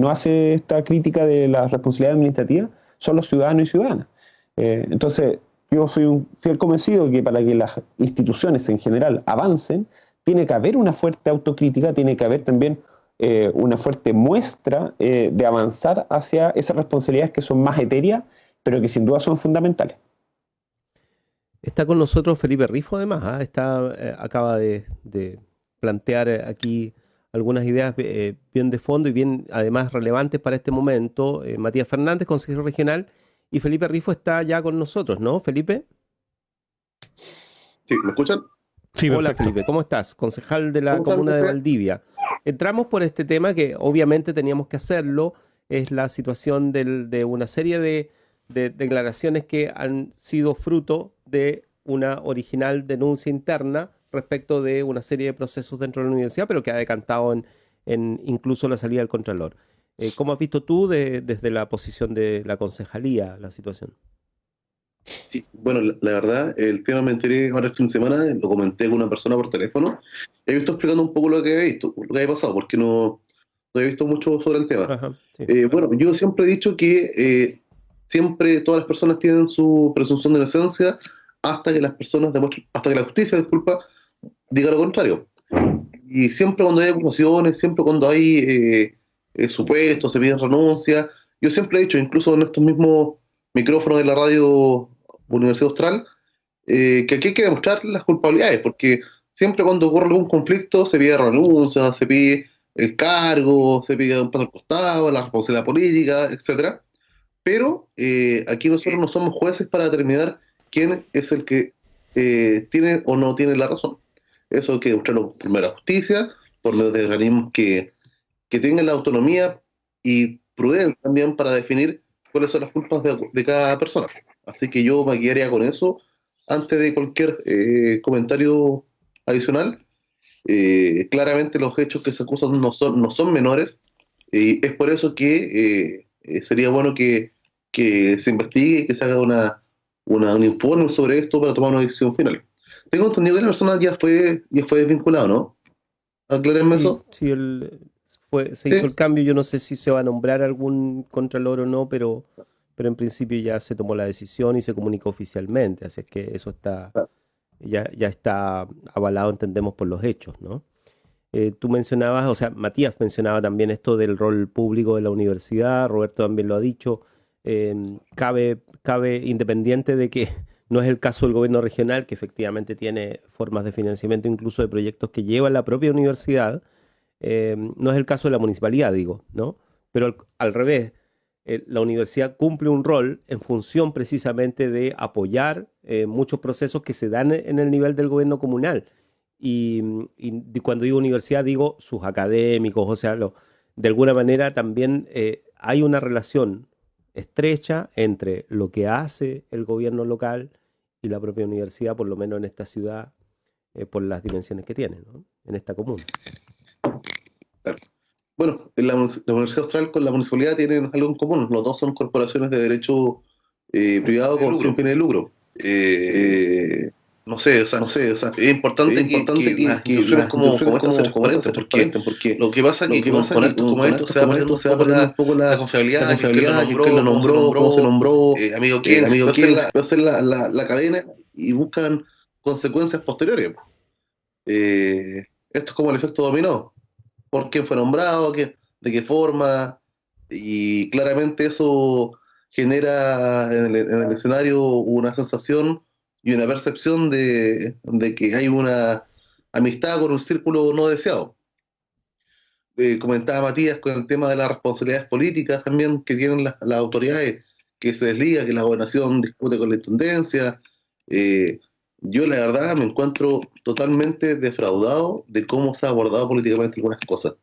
hace esta crítica de la responsabilidad administrativa, son los ciudadanos y ciudadanas. Entonces, yo soy un fiel convencido que para que las instituciones en general avancen, tiene que haber una fuerte autocrítica, tiene que haber también una fuerte muestra de avanzar hacia esas responsabilidades que son más etéreas, pero que sin duda son fundamentales. Está con nosotros Felipe Rifo, además, acaba de plantear aquí algunas ideas bien de fondo y bien, además, relevantes para este momento. Matías Fernández, consejero regional, y Felipe Rifo está ya con nosotros, ¿no, Felipe? Sí, ¿me escuchan? Sí, Hola, perfecto. Felipe, ¿cómo estás? Concejal de la ¿Cómo están, comuna de Pepe? Valdivia. Entramos por este tema que obviamente teníamos que hacerlo, es la situación de una serie de declaraciones que han sido fruto de una original denuncia interna respecto de una serie de procesos dentro de la universidad, pero que ha decantado en incluso la salida del Contralor. ¿Cómo has visto tú desde la posición de la concejalía la situación? Sí, bueno, la verdad, el tema me enteré ahora el fin de semana, lo comenté con una persona por teléfono, he visto explicando un poco lo que había visto, lo que había pasado, porque no he visto mucho sobre el tema. Ajá, sí. Bueno, yo siempre he dicho que siempre todas las personas tienen su presunción de inocencia hasta que las personas hasta que la justicia, disculpa, diga lo contrario. Y siempre cuando hay acusaciones, siempre cuando hay supuestos, se piden renuncias, yo siempre he dicho, incluso en estos mismos micrófonos de la radio Universidad Austral, que aquí hay que demostrar las culpabilidades, porque siempre cuando ocurre algún conflicto se pide renuncia, se pide el cargo, se pide un paso al costado, la responsabilidad política, etcétera. Pero aquí nosotros no somos jueces para determinar quién es el que tiene o no tiene la razón. Eso hay que demostrarlo por la justicia, por medio de organismos que tengan la autonomía y prudencia también para definir cuáles son las culpas de cada persona. Así que yo me guiaría con eso antes de cualquier comentario adicional. Claramente los hechos que se acusan no son menores, y es por eso que sería bueno que se investigue y que se haga un informe sobre esto para tomar una decisión final. Tengo entendido que la persona ya fue desvinculado, ¿no? Aclárenme Sí, eso. sí, se Sí. hizo el cambio. Yo no sé si se va a nombrar algún contralor o no, pero en principio ya se tomó la decisión y se comunicó oficialmente. Así es que eso ya está avalado, entendemos, por los hechos, ¿no? Tú mencionabas, o sea, Matías mencionaba también esto del rol público de la universidad, Roberto también lo ha dicho. Cabe, independiente de que no es el caso del gobierno regional, que efectivamente tiene formas de financiamiento incluso de proyectos que lleva la propia universidad, no es el caso de la municipalidad, digo, ¿no? Pero al revés, la universidad cumple un rol en función precisamente de apoyar muchos procesos que se dan en el nivel del gobierno comunal. Y cuando digo universidad, digo sus académicos, o sea, de alguna manera también hay una relación estrecha entre lo que hace el gobierno local y la propia universidad, por lo menos en esta ciudad, por las dimensiones que tiene, ¿no? En esta comuna. Bueno, la Universidad Austral con la municipalidad tienen algo en común. Los dos son corporaciones de derecho privado con sin fines de lucro. No sé, es importante que las instituciones como esta se transparenten, porque lo que pasa es que con esto como esto se va perdiendo un poco la confiabilidad de quién lo nombró, cómo se nombró, amigo quién, va a ser la cadena y buscan consecuencias posteriores. Esto es como el efecto dominó. ¿Por quién fue nombrado? ¿De qué forma? Y claramente eso genera en el escenario una sensación y una percepción de que hay una amistad con un círculo no deseado. Comentaba Matías con el tema de las responsabilidades políticas también que tienen las autoridades, que se desliga, que la gobernación discute con la intendencia. Yo la verdad me encuentro totalmente defraudado de cómo se ha abordado políticamente algunas cosas.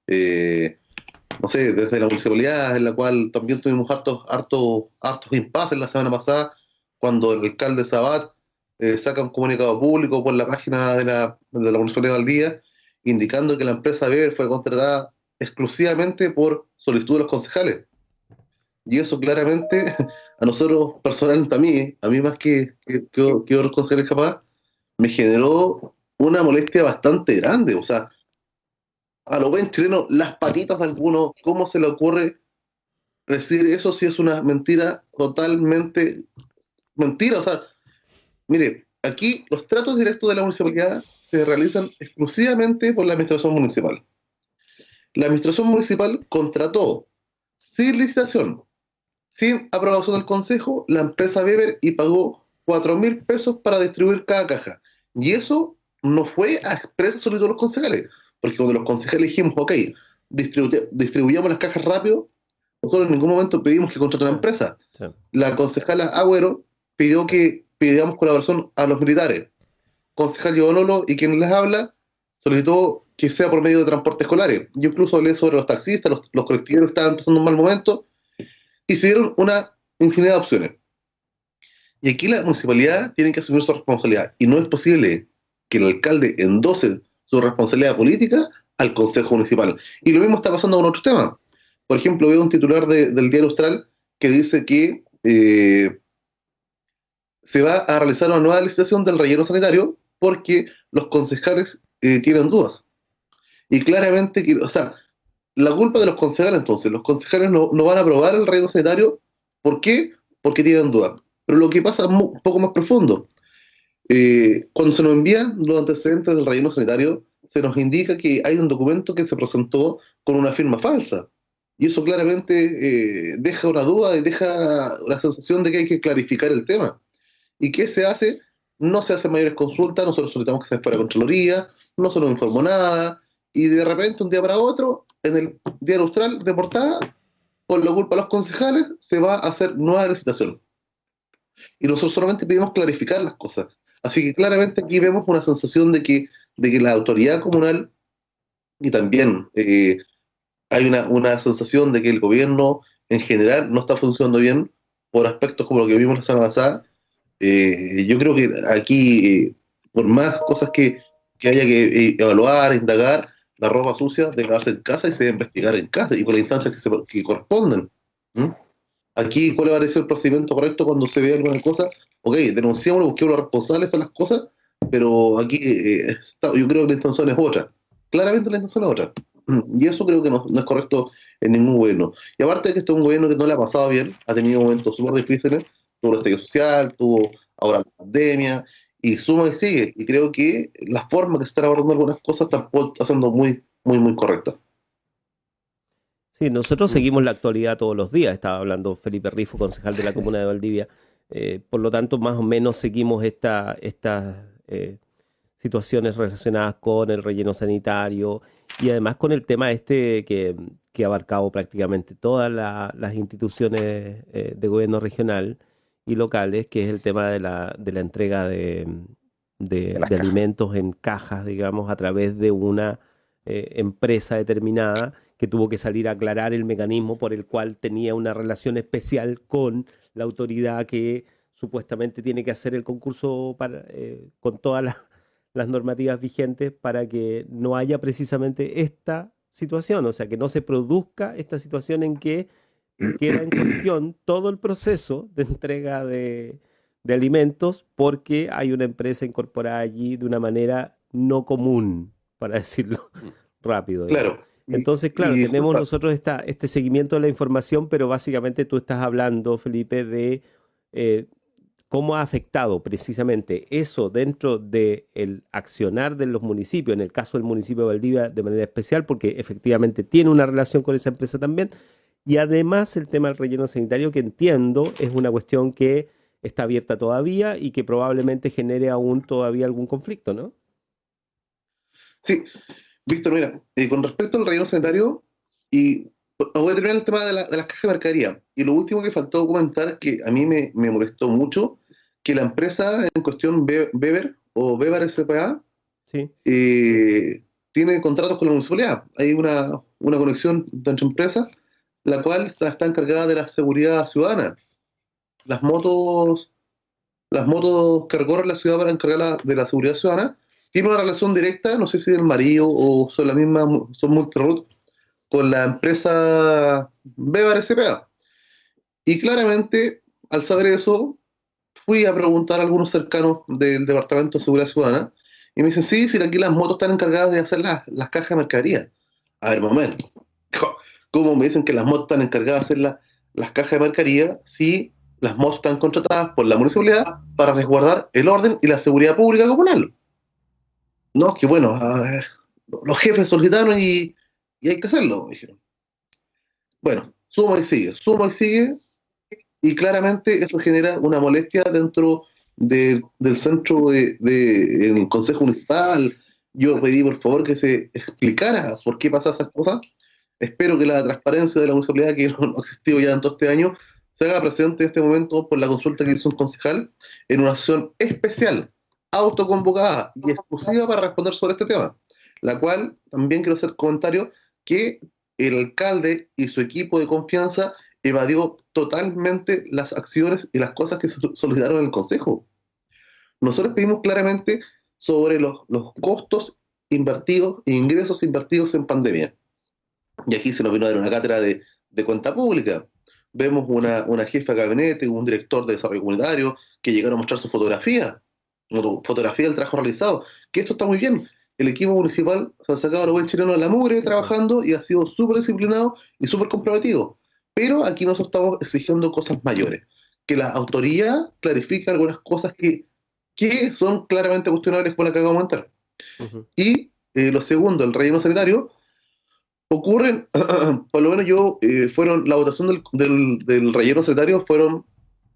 No sé, desde la municipalidad, en la cual también tuvimos hartos impases la semana pasada, cuando el alcalde Sabat saca un comunicado público por la página de la municipalidad del día, indicando que la empresa Weber fue contratada exclusivamente por solicitud de los concejales. Y eso claramente a nosotros, personalmente a mí más que otros concejales capaz, me generó una molestia bastante grande. O sea, a lo buen chileno, las patitas de algunos, ¿cómo se le ocurre decir eso si es una mentira totalmente mentira? O sea, mire, aquí los tratos directos de la municipalidad se realizan exclusivamente por la administración municipal. La administración municipal contrató sin licitación, sin aprobación del consejo, la empresa Weber y pagó 4.000 pesos para distribuir cada caja. Y eso no fue a expresa solicitud de los concejales, porque cuando los concejales dijimos, ok, distribuyamos las cajas rápido, nosotros en ningún momento pedimos que contrate una empresa. Sí. La concejala Agüero pidió que pidamos colaboración a los militares. Concejal Giovanolo y quien les habla solicitó que sea por medio de transporte escolares. Yo incluso hablé sobre los taxistas, los colectiveros que estaban pasando un mal momento, y se dieron una infinidad de opciones. Y aquí la municipalidad tiene que asumir su responsabilidad, y no es posible que el alcalde endose su responsabilidad política al consejo municipal. Y lo mismo está pasando con otros temas. Por ejemplo, veo un titular del Diario Austral que dice que se va a realizar una nueva licitación del relleno sanitario porque los concejales tienen dudas. Y claramente, o sea, la culpa de los concejales entonces, los concejales no van a aprobar el relleno sanitario. ¿Por qué? Porque tienen dudas. Pero lo que pasa es un poco más profundo. Cuando se nos envían los antecedentes del relleno sanitario, se nos indica que hay un documento que se presentó con una firma falsa. Y eso claramente deja una duda y deja la sensación de que hay que clarificar el tema. ¿Y qué se hace? No se hacen mayores consultas, nosotros solicitamos que se fuera a Contraloría, no se nos informó nada, y de repente, un día para otro, en el Diario Austral de portada, por la culpa de los concejales, se va a hacer nueva licitación. Y nosotros solamente pedimos clarificar las cosas. Así que claramente aquí vemos una sensación de que la autoridad comunal, y también hay una sensación de que el gobierno en general no está funcionando bien por aspectos como lo que vimos la semana pasada. Yo creo que aquí, por más cosas que que haya que evaluar, indagar, la ropa sucia debe lavarse en casa y se debe investigar en casa y con las instancias que corresponden. ¿Mm? Aquí, ¿cuál va a ser el procedimiento correcto cuando se ve alguna cosa? Ok, denunciamos, busquemos los responsables de las cosas, pero aquí yo creo que la intención es otra. Claramente la intención es otra. Y eso creo que no es correcto en ningún gobierno. Y aparte de que este es un gobierno que no le ha pasado bien, ha tenido momentos súper difíciles, tuvo el estallido social, tuvo ahora la pandemia, y suma y sigue. Y creo que la forma que se están abordando algunas cosas tampoco está siendo muy correcta. Sí, nosotros seguimos la actualidad todos los días. Estaba hablando Felipe Rifo, concejal de la comuna de Valdivia. Por lo tanto, más o menos seguimos estas situaciones relacionadas con el relleno sanitario y además con el tema que ha abarcado prácticamente todas las instituciones de gobierno regional y locales, que es el tema de la entrega de alimentos en cajas, digamos, a través de una empresa determinada que tuvo que salir a aclarar el mecanismo por el cual tenía una relación especial con la autoridad que supuestamente tiene que hacer el concurso con todas las normativas vigentes para que no haya precisamente esta situación, o sea, que no se produzca esta situación en que queda en cuestión todo el proceso de entrega de alimentos porque hay una empresa incorporada allí de una manera no común, para decirlo rápido, digamos. Claro. Entonces, claro, tenemos nosotros este seguimiento de la información, pero básicamente tú estás hablando, Felipe, de cómo ha afectado precisamente eso dentro del accionar de los municipios, en el caso del municipio de Valdivia de manera especial, porque efectivamente tiene una relación con esa empresa también, y además el tema del relleno sanitario, que entiendo es una cuestión que está abierta todavía y que probablemente genere aún todavía algún conflicto, ¿no? Sí, Víctor, mira, con respecto al relleno sanitario, y voy a terminar el tema de las cajas de mercadería. Y lo último que faltó documentar, que a mí me molestó mucho, que la empresa en cuestión, Weber o Weber S.p.A., Sí. tiene contratos con la municipalidad. Hay una conexión entre empresas, la cual está encargada de la seguridad ciudadana. Las motos que recorren la ciudad para encargar de la seguridad ciudadana tienen una relación directa, no sé si del marido o son la misma, son multiroot, con la empresa Weber S.p.A. Y claramente, al saber eso, fui a preguntar a algunos cercanos del Departamento de Seguridad Ciudadana y me dicen, sí, si aquí las motos están encargadas de hacer las cajas de mercadería. A ver, momento. ¿Cómo me dicen que las motos están encargadas de hacer las cajas de mercadería si las motos están contratadas por la municipalidad para resguardar el orden y la seguridad pública comunal? No, es que bueno, a ver, los jefes solicitaron y hay que hacerlo, me dijeron. Bueno, suma y sigue, y claramente eso genera una molestia dentro del centro del Consejo Municipal. Yo pedí por favor que se explicara por qué pasan esas cosas. Espero que la transparencia de la municipalidad, que no ha existido ya en todo este año, se haga presente en este momento por la consulta que hizo un concejal en una sesión especial, autoconvocada y exclusiva para responder sobre este tema, la cual también quiero hacer comentario que el alcalde y su equipo de confianza evadió totalmente las acciones y las cosas que se solicitaron en el Consejo. Nosotros pedimos claramente sobre los costos invertidos e ingresos invertidos en pandemia. Y aquí se nos vino a dar una cátedra de cuenta pública. Vemos una jefa de gabinete, un director de desarrollo comunitario que llegaron a mostrar su fotografía del trabajo realizado, que esto está muy bien. El equipo municipal se ha sacado a los buen chileno de la mugre trabajando y ha sido súper disciplinado y súper comprometido. Pero aquí nosotros estamos exigiendo cosas mayores. Que la autoridad clarifique algunas cosas que son claramente cuestionables por la que acabo de comentar. Uh-huh. Y lo segundo, el relleno sanitario, ocurren, por lo menos la votación del relleno sanitario fueron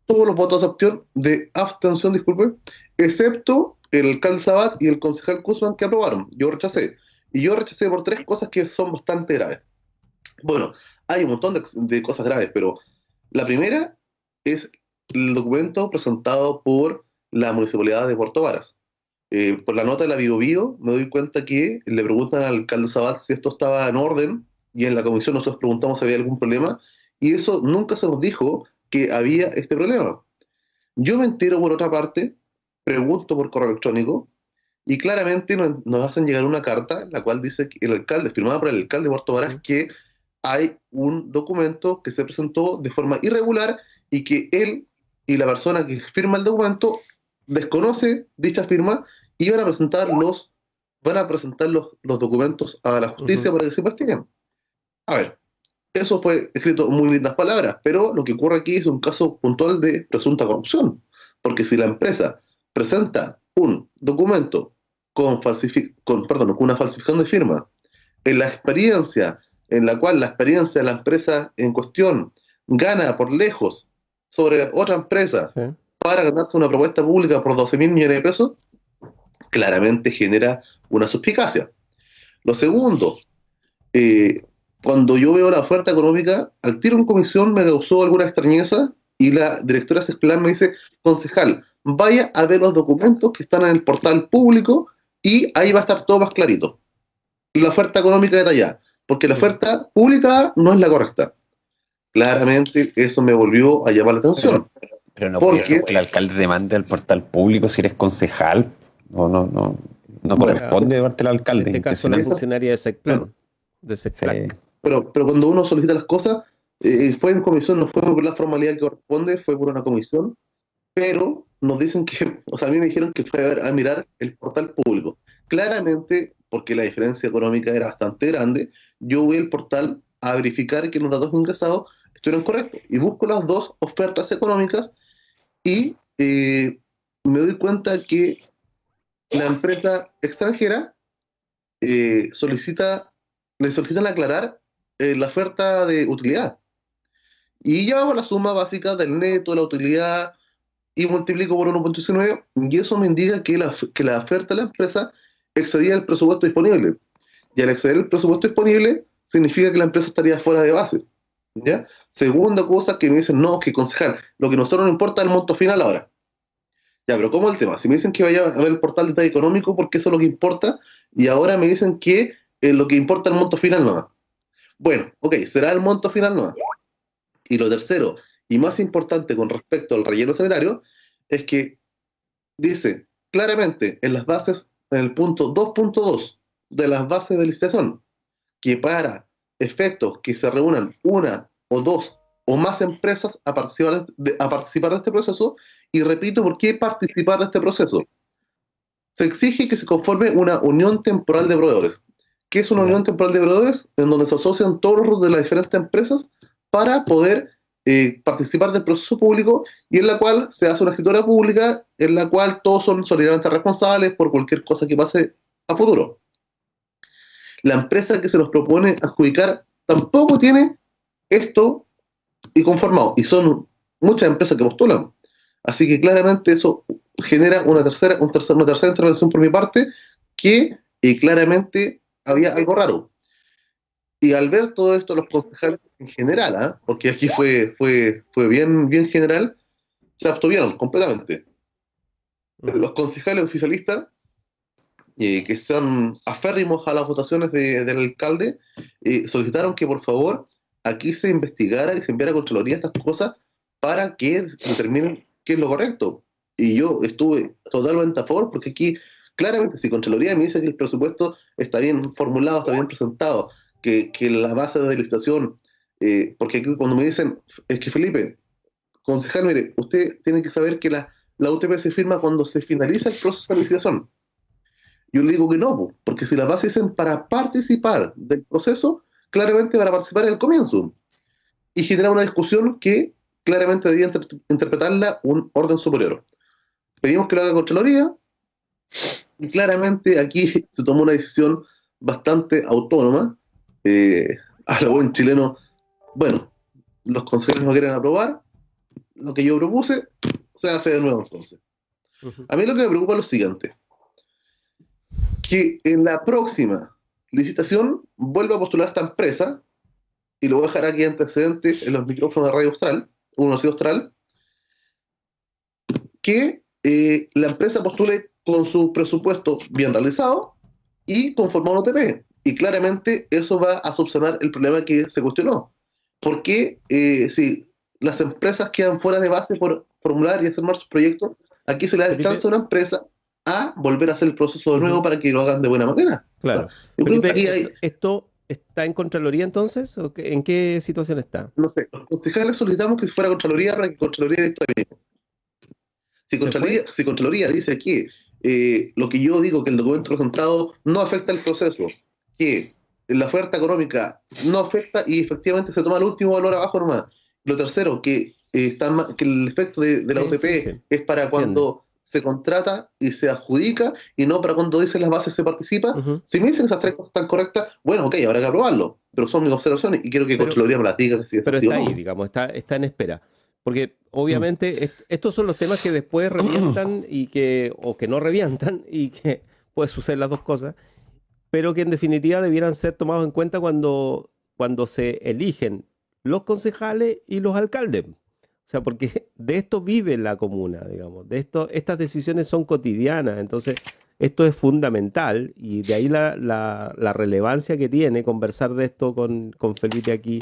todos los votos de abstención, disculpe, excepto el alcalde Sabat y el concejal Guzmán que aprobaron. Yo rechacé. Y yo rechacé por 3 cosas que son bastante graves. Bueno, hay un montón de cosas graves, pero la primera es el documento presentado por la municipalidad de Puerto Varas. Por la nota de la Biobío me doy cuenta que le preguntan al alcalde Sabat si esto estaba en orden, y en la comisión nosotros preguntamos si había algún problema, y eso nunca se nos dijo que había este problema. Yo me entero por otra parte, pregunto por correo electrónico, y claramente nos hacen llegar una carta, la cual dice que el alcalde, firmada por el alcalde de Puerto Varas, que hay un documento que se presentó de forma irregular y que él y la persona que firma el documento desconoce dicha firma y van a presentar los documentos a la justicia para que se investiguen. A ver, eso fue escrito en muy lindas palabras, pero lo que ocurre aquí es un caso puntual de presunta corrupción, porque si la empresa presenta un documento con una falsificación de firma, en la cual la experiencia de la empresa en cuestión gana por lejos sobre otra empresa Sí. para ganarse una propuesta pública por 12.000 millones de pesos, claramente genera una suspicacia. Lo segundo, cuando yo veo la oferta económica, al tiro en comisión me causó alguna extrañeza y la directora Cesplan me dice: concejal, vaya a ver los documentos que están en el portal público y ahí va a estar todo más clarito. La oferta económica detallada, porque la oferta publicada no es la correcta. Claramente eso me volvió a llamar la atención. Pero no Porque- puede ser que el alcalde demande al portal público si eres concejal. No Bueno, corresponde de parte del En alcalde. este caso, una Impresionante. funcionaria de SECPLAN. Claro. De Sí. SECPLAN. Pero cuando uno solicita las cosas, fue en comisión, no fue por la formalidad que corresponde, fue por una comisión, pero nos dicen que, o sea, a mí me dijeron que fue a mirar el portal público. Claramente, porque la diferencia económica era bastante grande, yo voy al portal a verificar que los datos ingresados estuvieron correctos y busco las dos ofertas económicas y me doy cuenta que la empresa extranjera le solicitan aclarar la oferta de utilidad. Y yo hago la suma básica del neto, la utilidad, y multiplico por 1.19, y eso me indica que la oferta de la empresa excedía el presupuesto disponible. Y al exceder el presupuesto disponible, significa que la empresa estaría fuera de base. ¿Ya? Segunda cosa que me dicen: no, que concejal, lo que a nosotros nos importa es el monto final ahora. Ya, pero ¿cómo es el tema? Si me dicen que vaya a ver el portal de detalle económico, porque eso es lo que importa, y ahora me dicen que lo que importa es el monto final nomás. Bueno, ok, será el monto final nomás. Y lo tercero, y más importante con respecto al relleno sanitario, es que dice claramente en las bases, en el punto 2.2 de las bases de licitación, que para efectos que se reúnan una o dos o más empresas a participar de este proceso, y repito, ¿por qué participar de este proceso? Se exige que se conforme una unión temporal de proveedores. ¿Qué es una unión temporal de proveedores? En donde se asocian todos los de las diferentes empresas para poder participar del proceso público, y en la cual se hace una escritura pública en la cual todos son solidariamente responsables por cualquier cosa que pase a futuro. La empresa que se nos propone adjudicar tampoco tiene esto y conformado, y son muchas empresas que postulan. Así que claramente eso genera una tercera intervención por mi parte, que claramente había algo raro. Y al ver todo esto, los concejales en general, porque aquí fue bien general, se abstuvieron completamente. Los concejales oficialistas, que son aférrimos a las votaciones del alcalde, solicitaron que por favor aquí se investigara y se enviara a Contraloría estas cosas para que determinen qué es lo correcto. Y yo estuve totalmente a favor, porque aquí claramente si Contraloría me dice que el presupuesto está bien formulado, está bien presentado, que la base de licitación, porque aquí cuando me dicen, es que Felipe, concejal, mire, usted tiene que saber que la UTP se firma cuando se finaliza el proceso de licitación. Yo le digo que no, porque si las bases dicen para participar del proceso, claramente para participar en el comienzo. Y genera una discusión que claramente debía interpretarla un orden superior. Pedimos que lo haga Contraloría, y claramente aquí se tomó una decisión bastante autónoma. A lo buen chileno, bueno, los consejeros no quieren aprobar lo que yo propuse, se hace de nuevo entonces. A mí lo que me preocupa es lo siguiente: que en la próxima licitación vuelva a postular esta empresa, y lo voy a dejar aquí antecedentes en los micrófonos de Radio Austral, Universidad Austral, que la empresa postule con su presupuesto bien realizado y conformado un OTP. Y claramente eso va a subsanar el problema que se cuestionó. ¿Por qué si las empresas quedan fuera de base por formular y hacer más sus proyectos, aquí se le da Felipe, chance a una empresa a volver a hacer el proceso de nuevo para que lo hagan de buena manera. Claro. O sea, yo creo que Felipe, aquí hay, ¿esto está en Contraloría entonces? ¿O en qué situación está? no sé, los concejales solicitamos que se fuera a Contraloría para que Contraloría esto ahí mismo. Si Contraloría dice que lo que yo digo, que el documento presentado no afecta el proceso, que la oferta económica no afecta y efectivamente se toma el último valor abajo nomás. Lo tercero, que el efecto de la Sí, UTP sí, sí. es para cuando se contrata y se adjudica y no para cuando dicen las bases se participa. Ujú. Si me dicen esas tres cosas están correctas, bueno, ok, habrá que aprobarlo, pero son mis observaciones y quiero que Pero- Contraloría me las diga si es Pero así o está no. ahí, digamos, está en espera. Porque obviamente estos son los temas que después revientan o que no revientan y que puede suceder las dos cosas, pero que en definitiva debieran ser tomados en cuenta cuando se eligen los concejales y los alcaldes. O sea, porque de esto vive la comuna, digamos, estas decisiones son cotidianas, entonces esto es fundamental y de ahí la relevancia que tiene conversar de esto con Felipe aquí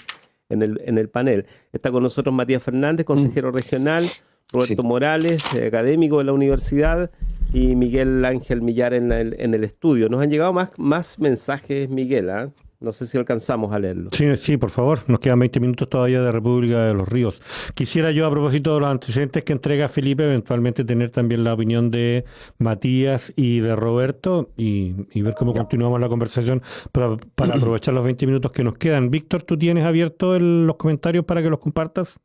en el panel. Está con nosotros Matías Fernández, consejero regional, Roberto Sí. Morales, académico de la universidad, y Miguel Ángel Millar en el estudio. Nos han llegado más mensajes, Miguel, ¿ah? No sé si alcanzamos a leerlo. Sí, por favor. Nos quedan 20 minutos todavía de República de los Ríos. Quisiera yo, a propósito de los antecedentes que entrega Felipe, eventualmente tener también la opinión de Matías y de Roberto y ver cómo continuamos la conversación para aprovechar los 20 minutos que nos quedan. Víctor, ¿tú tienes abierto los comentarios para que los compartas?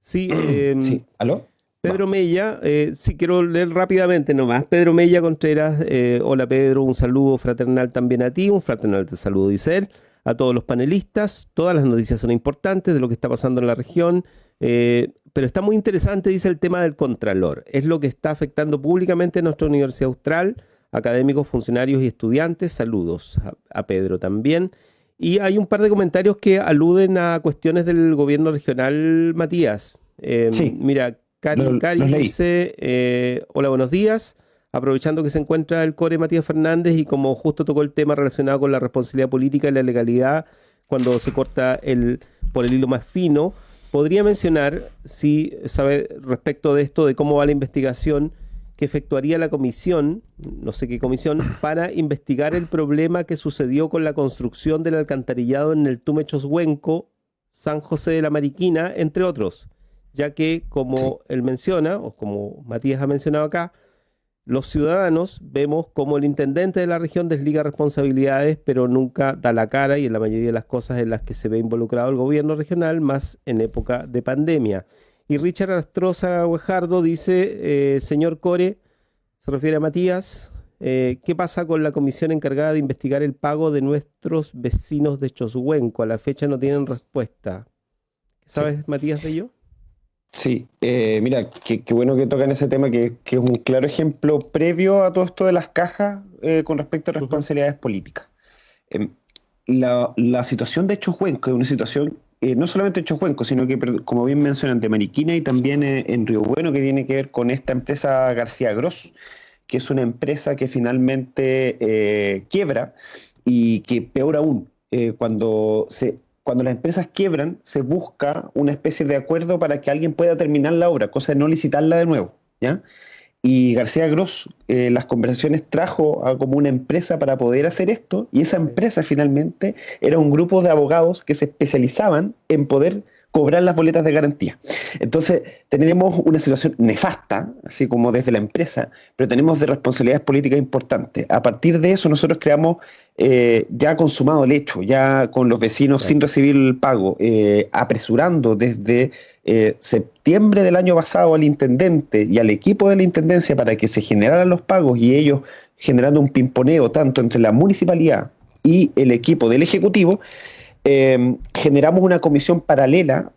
Sí, Sí, ¿aló? Pedro Mella, sí, quiero leer rápidamente nomás. Pedro Mella Contreras, hola Pedro, un saludo fraternal también a ti, un fraternal saludo, dice él, a todos los panelistas. Todas las noticias son importantes de lo que está pasando en la región, pero está muy interesante, dice, el tema del Contralor. Es lo que está afectando públicamente a nuestra Universidad Austral, académicos, funcionarios y estudiantes. Saludos a Pedro también. Y hay un par de comentarios que aluden a cuestiones del gobierno regional, Matías. Sí. Mira, Cari Los leí. dice, hola, buenos días. Aprovechando que se encuentra el core Matías Fernández y como justo tocó el tema relacionado con la responsabilidad política y la legalidad cuando se corta por el hilo más fino, podría mencionar, si sabe respecto de esto, de cómo va la investigación que efectuaría la comisión, no sé qué comisión, para investigar el problema que sucedió con la construcción del alcantarillado en el Tume Choshuenco, San José de la Mariquina, entre otros, ya que, como él menciona, o como Matías ha mencionado acá, los ciudadanos vemos como el intendente de la región desliga responsabilidades, pero nunca da la cara, y en la mayoría de las cosas en las que se ve involucrado el gobierno regional, más en época de pandemia. Y Richard Astroza Guejardo dice, señor Core, se refiere a Matías, ¿qué pasa con la comisión encargada de investigar el pago de nuestros vecinos de Choshuenco? A la fecha no tienen respuesta. ¿Sabes, Matías, de ello? Sí, mira, qué bueno que tocan ese tema, que es un claro ejemplo previo a todo esto de las cajas con respecto a responsabilidades políticas. La situación de Choshuenco es una situación, no solamente de Choshuenco, sino que, como bien mencionan, de Mariquina y también en Río Bueno, que tiene que ver con esta empresa García Gross, que es una empresa que finalmente quiebra y que, peor aún, cuando las empresas quiebran, se busca una especie de acuerdo para que alguien pueda terminar la obra, cosa de no licitarla de nuevo, ¿ya? Y García Gross, las conversaciones trajo como una empresa para poder hacer esto, y esa empresa finalmente era un grupo de abogados que se especializaban en poder cobrar las boletas de garantía. Entonces, tenemos una situación nefasta, así como desde la empresa, pero tenemos de responsabilidades políticas importantes. A partir de eso, nosotros creamos, ya consumado el hecho, ya con los vecinos sin recibir el pago, apresurando desde septiembre del año pasado al intendente y al equipo de la intendencia para que se generaran los pagos, y ellos generando un pimponeo tanto entre la municipalidad y el equipo del Ejecutivo. Generamos una comisión paralela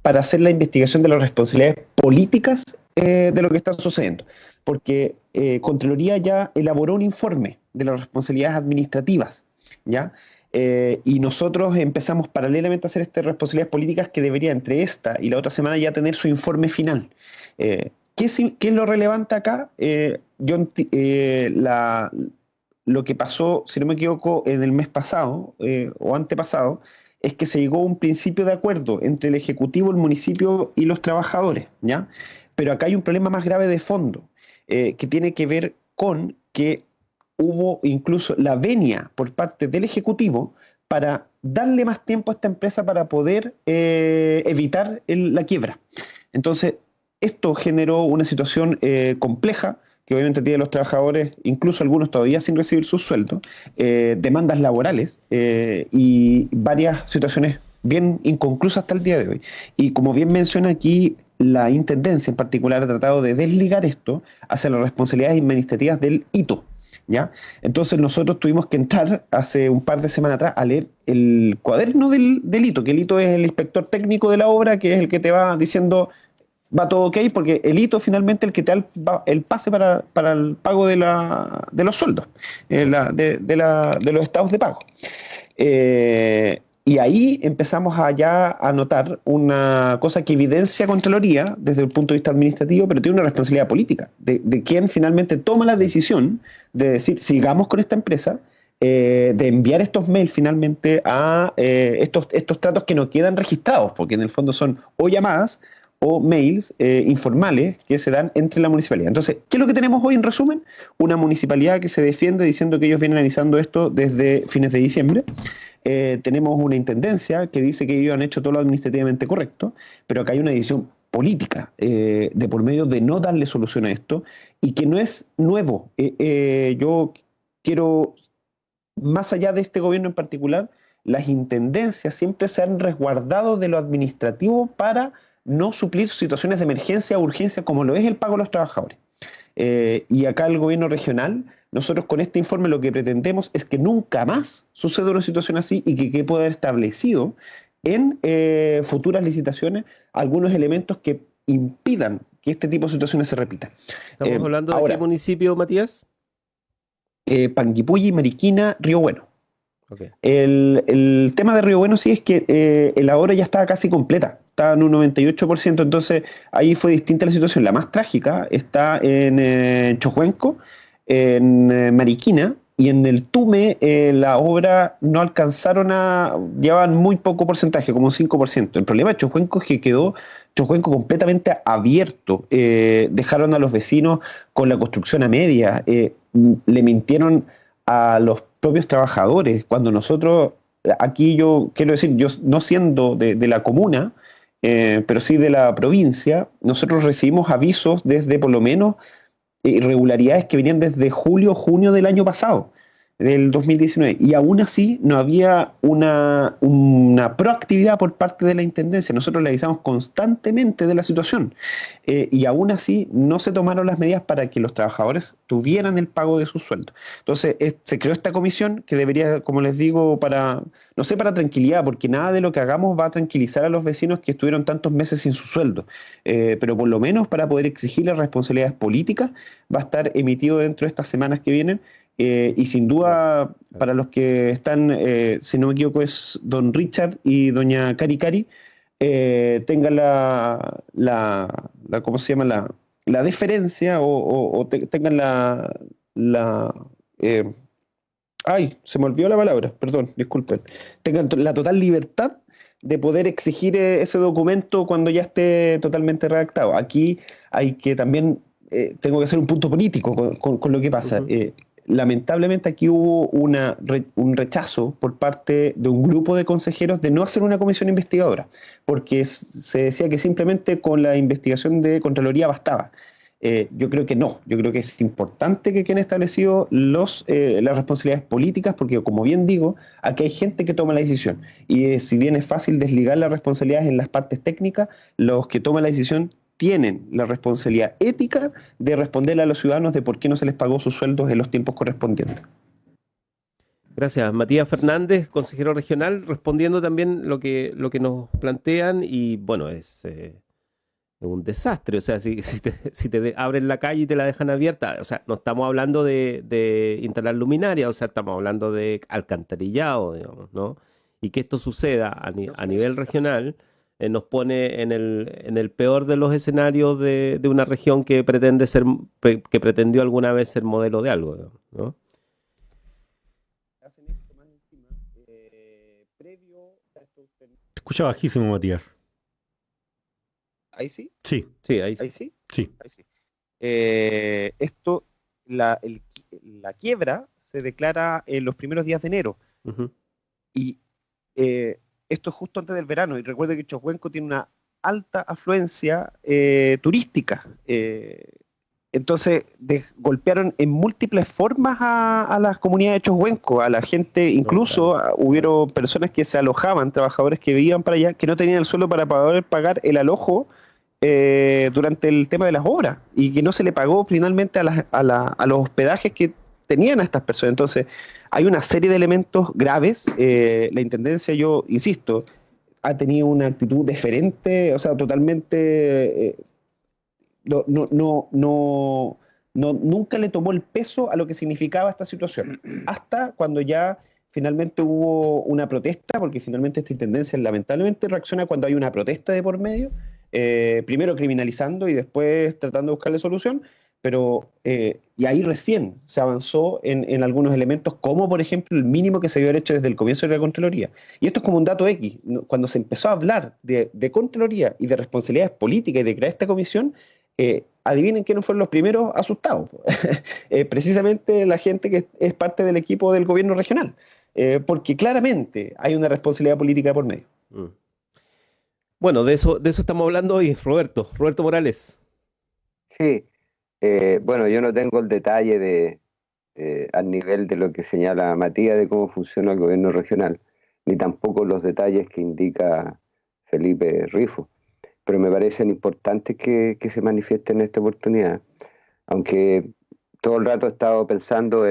para hacer la investigación de las responsabilidades políticas de lo que está sucediendo, porque Contraloría ya elaboró un informe de las responsabilidades administrativas, ¿ya? Y nosotros empezamos paralelamente a hacer estas responsabilidades políticas, que debería entre esta y la otra semana ya tener su informe final. ¿Qué es lo relevante acá? Lo que pasó, si no me equivoco, en el mes pasado o antepasado, es que se llegó a un principio de acuerdo entre el Ejecutivo, el municipio y los trabajadores, ¿ya? Pero acá hay un problema más grave de fondo, que tiene que ver con que hubo incluso la venia por parte del Ejecutivo para darle más tiempo a esta empresa para poder evitar la quiebra. Entonces, esto generó una situación compleja, que obviamente tiene a los trabajadores, incluso algunos todavía sin recibir sus sueldos, demandas laborales y varias situaciones bien inconclusas hasta el día de hoy. Y como bien menciona aquí, la Intendencia en particular ha tratado de desligar esto hacia las responsabilidades administrativas del hito, ¿ya? Entonces nosotros tuvimos que entrar hace un par de semanas atrás a leer el cuaderno del hito, que el hito es el inspector técnico de la obra, que es el que te va diciendo va todo ok, porque el hito finalmente es el que te da el pase para el pago de los sueldos, de los estados de pago. Y ahí empezamos a notar una cosa que evidencia Contraloría desde el punto de vista administrativo, pero tiene una responsabilidad política, de quien finalmente toma la decisión de decir, sigamos con esta empresa, de enviar estos mails finalmente a estos tratos que no quedan registrados, porque en el fondo son o llamadas o mails informales que se dan entre la municipalidad. Entonces, ¿qué es lo que tenemos hoy en resumen? Una municipalidad que se defiende diciendo que ellos vienen avisando esto desde fines de diciembre. Tenemos una intendencia que dice que ellos han hecho todo lo administrativamente correcto, pero acá hay una decisión política de por medio de no darle solución a esto y que no es nuevo. Yo quiero, más allá de este gobierno en particular, las intendencias siempre se han resguardado de lo administrativo para no suplir situaciones de emergencia o urgencia como lo es el pago a los trabajadores. Y acá el gobierno regional, nosotros con este informe lo que pretendemos es que nunca más suceda una situación así y que pueda haber establecido en futuras licitaciones algunos elementos que impidan que este tipo de situaciones se repitan. ¿Estamos hablando de qué municipio, Matías? Panguipulli, Mariquina, Río Bueno. Okay. El tema de Río Bueno sí es que la obra ya estaba casi completa, estaba en un 98%, entonces ahí fue distinta la situación. La más trágica está en Chocuenco, en Mariquina, y en el Tume la obra no alcanzaron llevaban muy poco porcentaje, como un 5%. El problema de Chocuenco es que quedó Chocuenco completamente abierto, dejaron a los vecinos con la construcción a media, le mintieron a los propios trabajadores, cuando nosotros, aquí yo quiero decir, yo no siendo de la comuna, pero sí de la provincia, nosotros recibimos avisos desde por lo menos irregularidades que venían desde julio, junio del año pasado, del 2019, y aún así no había una proactividad por parte de la Intendencia. Nosotros le avisamos constantemente de la situación, y aún así no se tomaron las medidas para que los trabajadores tuvieran el pago de sus sueldos. Entonces se creó esta comisión que debería, como les digo, para tranquilidad, porque nada de lo que hagamos va a tranquilizar a los vecinos que estuvieron tantos meses sin su sueldo, pero por lo menos para poder exigir las responsabilidades políticas va a estar emitido dentro de estas semanas que vienen. Y sin duda, para los que están, si no me equivoco, es don Richard y doña Cari Cari, tengan ¿cómo se llama? La deferencia tengan ay, se me olvidó la palabra, perdón, disculpen. Tengan la total libertad de poder exigir ese documento cuando ya esté totalmente redactado. Aquí hay que también, tengo que hacer un punto político con lo que pasa. Lamentablemente aquí hubo un rechazo por parte de un grupo de consejeros de no hacer una comisión investigadora, porque se decía que simplemente con la investigación de Contraloría bastaba. Yo creo que no, yo creo que es importante que queden establecido las responsabilidades políticas, porque como bien digo, aquí hay gente que toma la decisión, y si bien es fácil desligar las responsabilidades en las partes técnicas, los que toman la decisión tienen la responsabilidad ética de responderle a los ciudadanos de por qué no se les pagó sus sueldos en los tiempos correspondientes. Gracias. Matías Fernández, consejero regional, respondiendo también lo que nos plantean, y bueno, es un desastre. O sea, si te abren la calle y te la dejan abierta, o sea, no estamos hablando de instalar luminaria, o sea, estamos hablando de alcantarillado, digamos, ¿no? Y que esto suceda a nivel regional nos pone en el peor de los escenarios de una región que pretendió alguna vez ser modelo de algo, ¿no? Te escucha bajísimo, Matías. ¿Ahí sí? Sí. Sí, ahí sí. ¿Ahí sí? Sí. Ahí sí. Esto, la quiebra se declara en los primeros días de enero. Ujú. Y esto es justo antes del verano. Y recuerde que Chocuenco tiene una alta afluencia turística. Entonces golpearon en múltiples formas a las comunidades de Chocuenco, a la gente, incluso hubieron personas que se alojaban, trabajadores que vivían para allá, que no tenían el sueldo para poder pagar el alojo durante el tema de las obras, y que no se le pagó finalmente a los hospedajes que tenían a estas personas. Entonces hay una serie de elementos graves. La Intendencia, yo insisto, ha tenido una actitud diferente, o sea, totalmente... nunca le tomó el peso a lo que significaba esta situación, hasta cuando ya finalmente hubo una protesta, porque finalmente esta intendencia lamentablemente reacciona cuando hay una protesta de por medio, primero criminalizando y después tratando de buscarle solución, pero y ahí recién se avanzó en algunos elementos, como por ejemplo el mínimo que se debió haber hecho desde el comienzo de la Contraloría. Y esto es como un dato X. Cuando se empezó a hablar de Contraloría y de responsabilidades políticas y de crear esta comisión, adivinen quiénes fueron los primeros asustados. Precisamente la gente que es parte del equipo del gobierno regional, porque claramente hay una responsabilidad política por medio. Bueno, de eso estamos hablando hoy, Roberto Morales. Sí, bueno, yo no tengo el detalle al nivel de lo que señala Matías de cómo funciona el gobierno regional, ni tampoco los detalles que indica Felipe Rifo, pero me parecen importantes que se manifiesten en esta oportunidad, aunque todo el rato he estado pensando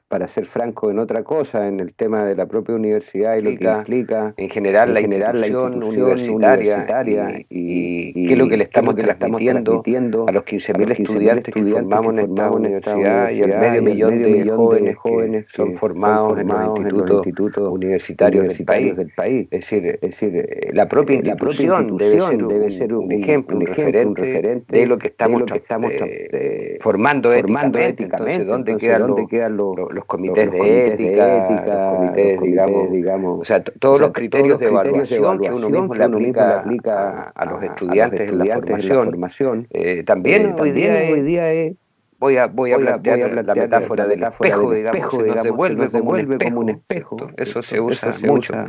para ser franco, en otra cosa, en el tema de la propia universidad y lo que implica en general la institución universitaria y qué es lo que le estamos transmitiendo a los 15.000 estudiantes que formamos en esta universidad y al medio millón de jóvenes que son formados en los institutos universitarios del país. Es decir, la propia institución debe ser un ejemplo, un referente de lo que estamos formando éticamente. Entonces, ¿dónde quedan los comités de ética, los comités, digamos, o sea, todos los criterios de evaluación que uno mismo le aplica a los estudiantes en la formación? También hoy día voy a plantear la metáfora del espejo, digamos, se nos devuelve como un espejo. Eso se usa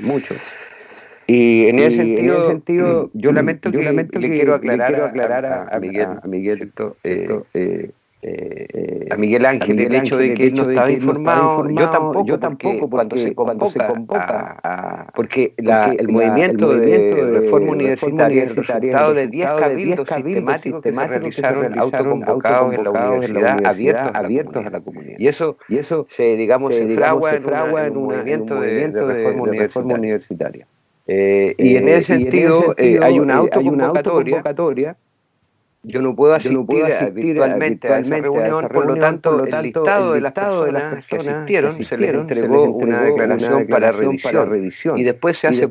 mucho. Y en ese sentido, yo lamento que le quiero aclarar a Miguel, ¿cierto? A Miguel Ángel el hecho de que él no estaba informado, yo tampoco, cuando se convoca porque el movimiento de reforma universitaria es el resultado de 10 cabildos sistemáticos que se realizaron autoconvocados en la universidad, abiertos a la comunidad. Y eso se fragua en un movimiento de reforma universitaria. Y en ese sentido hay una autoconvocatoria. Yo no puedo asistir virtualmente a esa reunión, por lo tanto, el listado de las personas que asistieron se les entregó una declaración para revisión y después se hace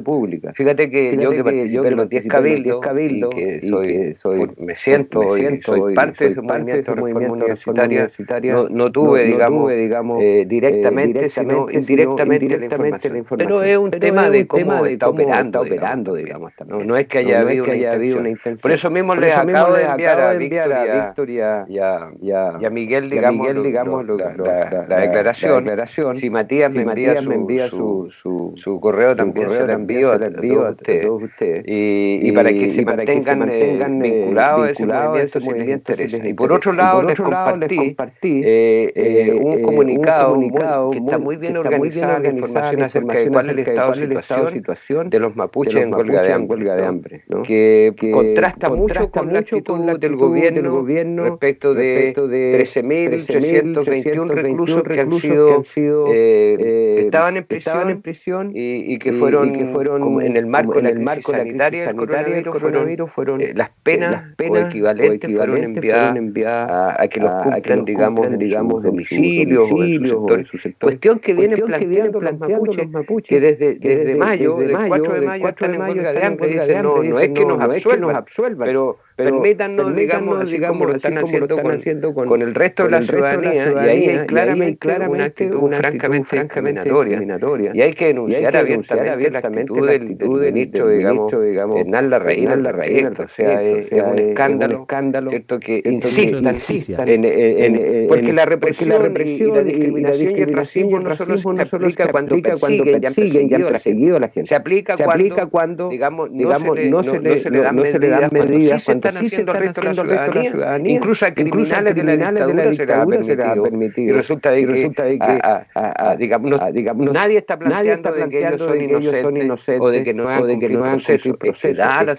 pública. Fíjate que yo que participé en los 10 cabildos y que me siento y soy parte de ese movimiento de reforma universitaria, no tuve, digamos, directamente, sino indirectamente la información. Pero es un tema de cómo está operando, digamos. No es que haya habido una intención. Por eso mismo les acabo de enviar a Víctor y a Miguel, digamos, la declaración. Si Matías me envía su correo, también se lo envío a todos ustedes. Y para que se mantengan vinculados a ese movimiento si les interesa. Y por otro lado, les compartí un comunicado que está muy bien organizado, la información acerca de cuál es el estado de situación de los mapuches en huelga de hambre, ¿no? Que contrasta mucho con la actitud del gobierno respecto de 13.321 reclusos que han sido estaban en prisión y que fueron como en el marco de la crisis sanitaria del coronavirus fueron las penas o equivalentes fueron enviadas a que los cumplan, digamos, domicilios o en su sector. Cuestión que vienen planteando los mapuches que desde mayo, del 4 de mayo están en huelga de hambre. Dicen, no es que nos absuelvan, pero permítanos, digamos, así como lo están haciendo con el resto de la ciudadanía, y ahí hay claramente una actitud francamente discriminatoria. Y hay que denunciar abiertamente la actitud del ministro, digamos, Hernán Larraín al respecto. O sea, es un escándalo, ¿cierto? Que insistan porque la represión y la discriminación y el racismo no solo se aplica cuando persiguen, ya han perseguido a la gente. Se aplica cuando, digamos, no se le dan medidas cuando sí se están haciendo el resto de la ciudadanía, incluso a criminales de la dictadura se les ha permitido. Y resulta de que, digamos, nadie está planteando de que ellos son inocentes o de que no han cumplido proceso. Se da la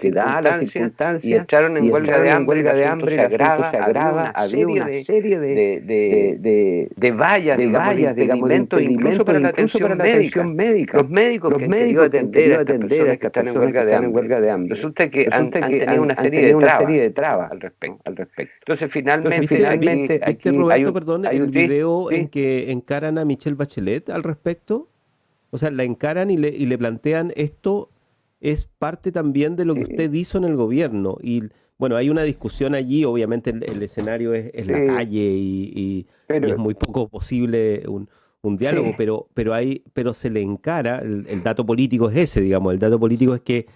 circunstancia y echaron en huelga de hambre, se agrava, había una serie de vallas, digamos, de impedimentos incluso para la atención médica. Los médicos que han querido atender a estas personas que están en huelga de hambre. Resulta que han tenido una serie de trabas al respecto. Entonces, finalmente aquí Roberto, hay un video en que encaran a Michelle Bachelet al respecto. O sea, la encaran y le plantean esto es parte también de lo que usted hizo en el gobierno. Y bueno, hay una discusión allí, obviamente el escenario es la calle y es muy poco posible un diálogo, pero se le encara, el dato político es ese, digamos, el dato político es que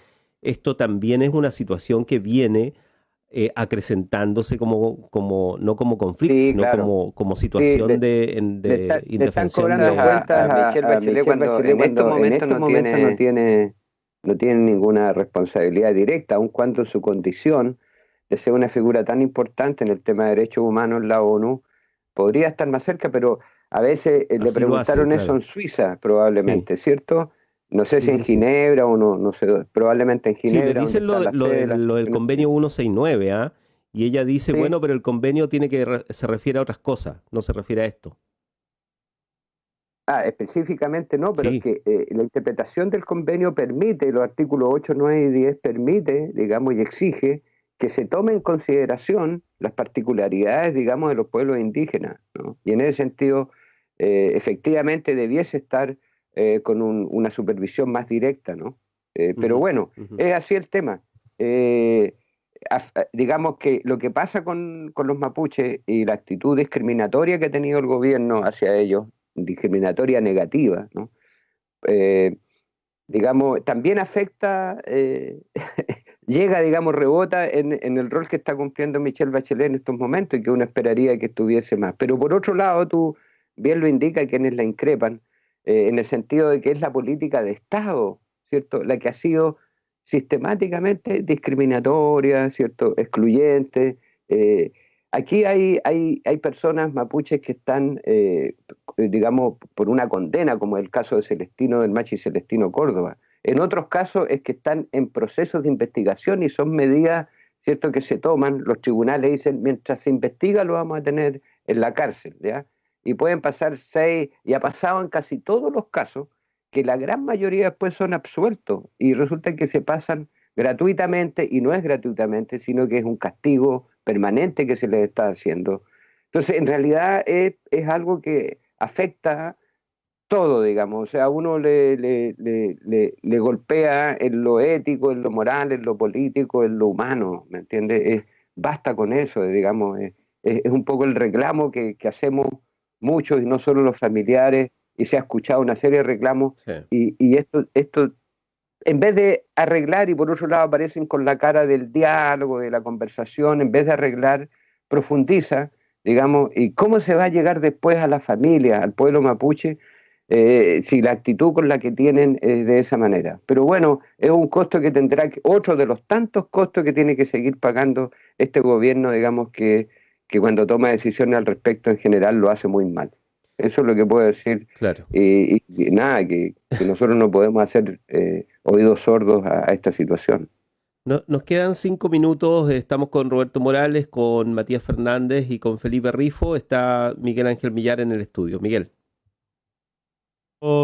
esto también es una situación que viene acrecentándose no como conflicto, sino como situación de indefensión. Le están cobrando cuentas a Michelle Bachelet cuando en estos momentos no tiene ninguna responsabilidad directa, aun cuando su condición de ser una figura tan importante en el tema de derechos humanos en la ONU podría estar más cerca, pero a veces le preguntaron eso en Suiza, probablemente, ¿cierto? No sé si en Ginebra o no sé, probablemente en Ginebra. Sí, le dicen lo del convenio 169, ¿ah? Y ella dice, bueno, pero el convenio se refiere a otras cosas, no se refiere a esto. Específicamente no, pero es que la interpretación del convenio permite, los artículos 8, 9 y 10 permite, digamos, y exige que se tome en consideración las particularidades, digamos, de los pueblos indígenas, ¿no? Y en ese sentido, efectivamente debiese estar con una supervisión más directa, ¿no? Pero bueno, es así el tema. Digamos que lo que pasa con los mapuches y la actitud discriminatoria que ha tenido el gobierno hacia ellos, discriminatoria negativa, ¿no? Digamos, también afecta, llega, digamos, rebota en el rol que está cumpliendo Michelle Bachelet en estos momentos y que uno esperaría que estuviese más. Pero por otro lado, tú bien lo indica quienes la increpan, en el sentido de que es la política de Estado, ¿cierto?, la que ha sido sistemáticamente discriminatoria, ¿cierto?, excluyente. Aquí hay personas mapuches que están, digamos, por una condena, como el caso de Celestino del Machi y Celestino Córdoba. En otros casos es que están en procesos de investigación y son medidas, ¿cierto?, que se toman. Los tribunales dicen, mientras se investiga lo vamos a tener en la cárcel, ¿ya? Y pueden pasar 6, y ha pasado en casi todos los casos, que la gran mayoría después son absueltos y resulta que se pasan gratuitamente, y no es gratuitamente, sino que es un castigo permanente que se les está haciendo. Entonces, en realidad es algo que afecta todo, digamos. O sea, a uno le golpea en lo ético, en lo moral, en lo político, en lo humano, ¿me entiendes? Basta con eso, digamos. Es un poco el reclamo que hacemos muchos, y no solo los familiares, y se ha escuchado una serie de reclamos, y esto en vez de arreglar, y por otro lado aparecen con la cara del diálogo, de la conversación, en vez de arreglar, profundiza, digamos, y cómo se va a llegar después a la familia, al pueblo mapuche, si la actitud con la que tienen es de esa manera. Pero bueno, es un costo que tendrá, otro de los tantos costos que tiene que seguir pagando este gobierno, digamos, que cuando toma decisiones al respecto en general lo hace muy mal. Eso es lo que puedo decir. Claro. Y nada, que nosotros no podemos hacer oídos sordos a esta situación. Nos quedan 5 minutos. Estamos con Roberto Morales, con Matías Fernández y con Felipe Rifo. Está Miguel Ángel Millar en el estudio. Miguel.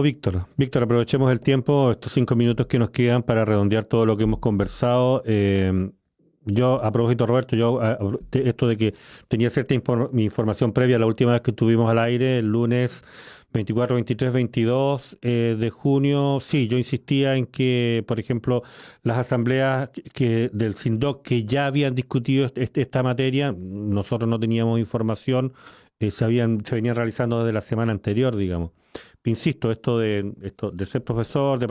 Víctor, aprovechemos el tiempo, estos 5 minutos que nos quedan para redondear todo lo que hemos conversado. Yo, a propósito, Roberto, esto de que tenía cierta información previa la última vez que estuvimos al aire, el lunes 24, 23, 22 de junio, sí, yo insistía en que, por ejemplo, las asambleas del SINDOC que ya habían discutido esta materia, nosotros no teníamos información, se venían realizando desde la semana anterior, digamos. Insisto, esto de ser profesor, de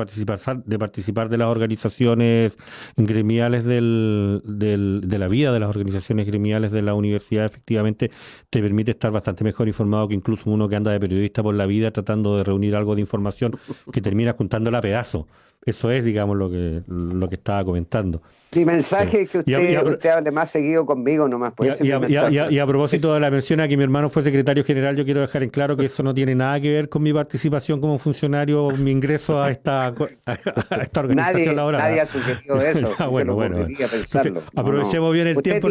participar de las organizaciones gremiales de la vida de las organizaciones gremiales de la universidad, efectivamente te permite estar bastante mejor informado que incluso uno que anda de periodista por la vida tratando de reunir algo de información que termina juntándola a pedazos. Eso es, digamos, lo que estaba comentando. Mi mensaje es que usted hable más seguido conmigo nomás. Y a propósito de la mención a que mi hermano fue secretario general, yo quiero dejar en claro que eso no tiene nada que ver con mi participación como funcionario, mi ingreso a esta organización laboral. Nadie ha sugerido eso. Bueno. Entonces, aprovechemos bien el tiempo.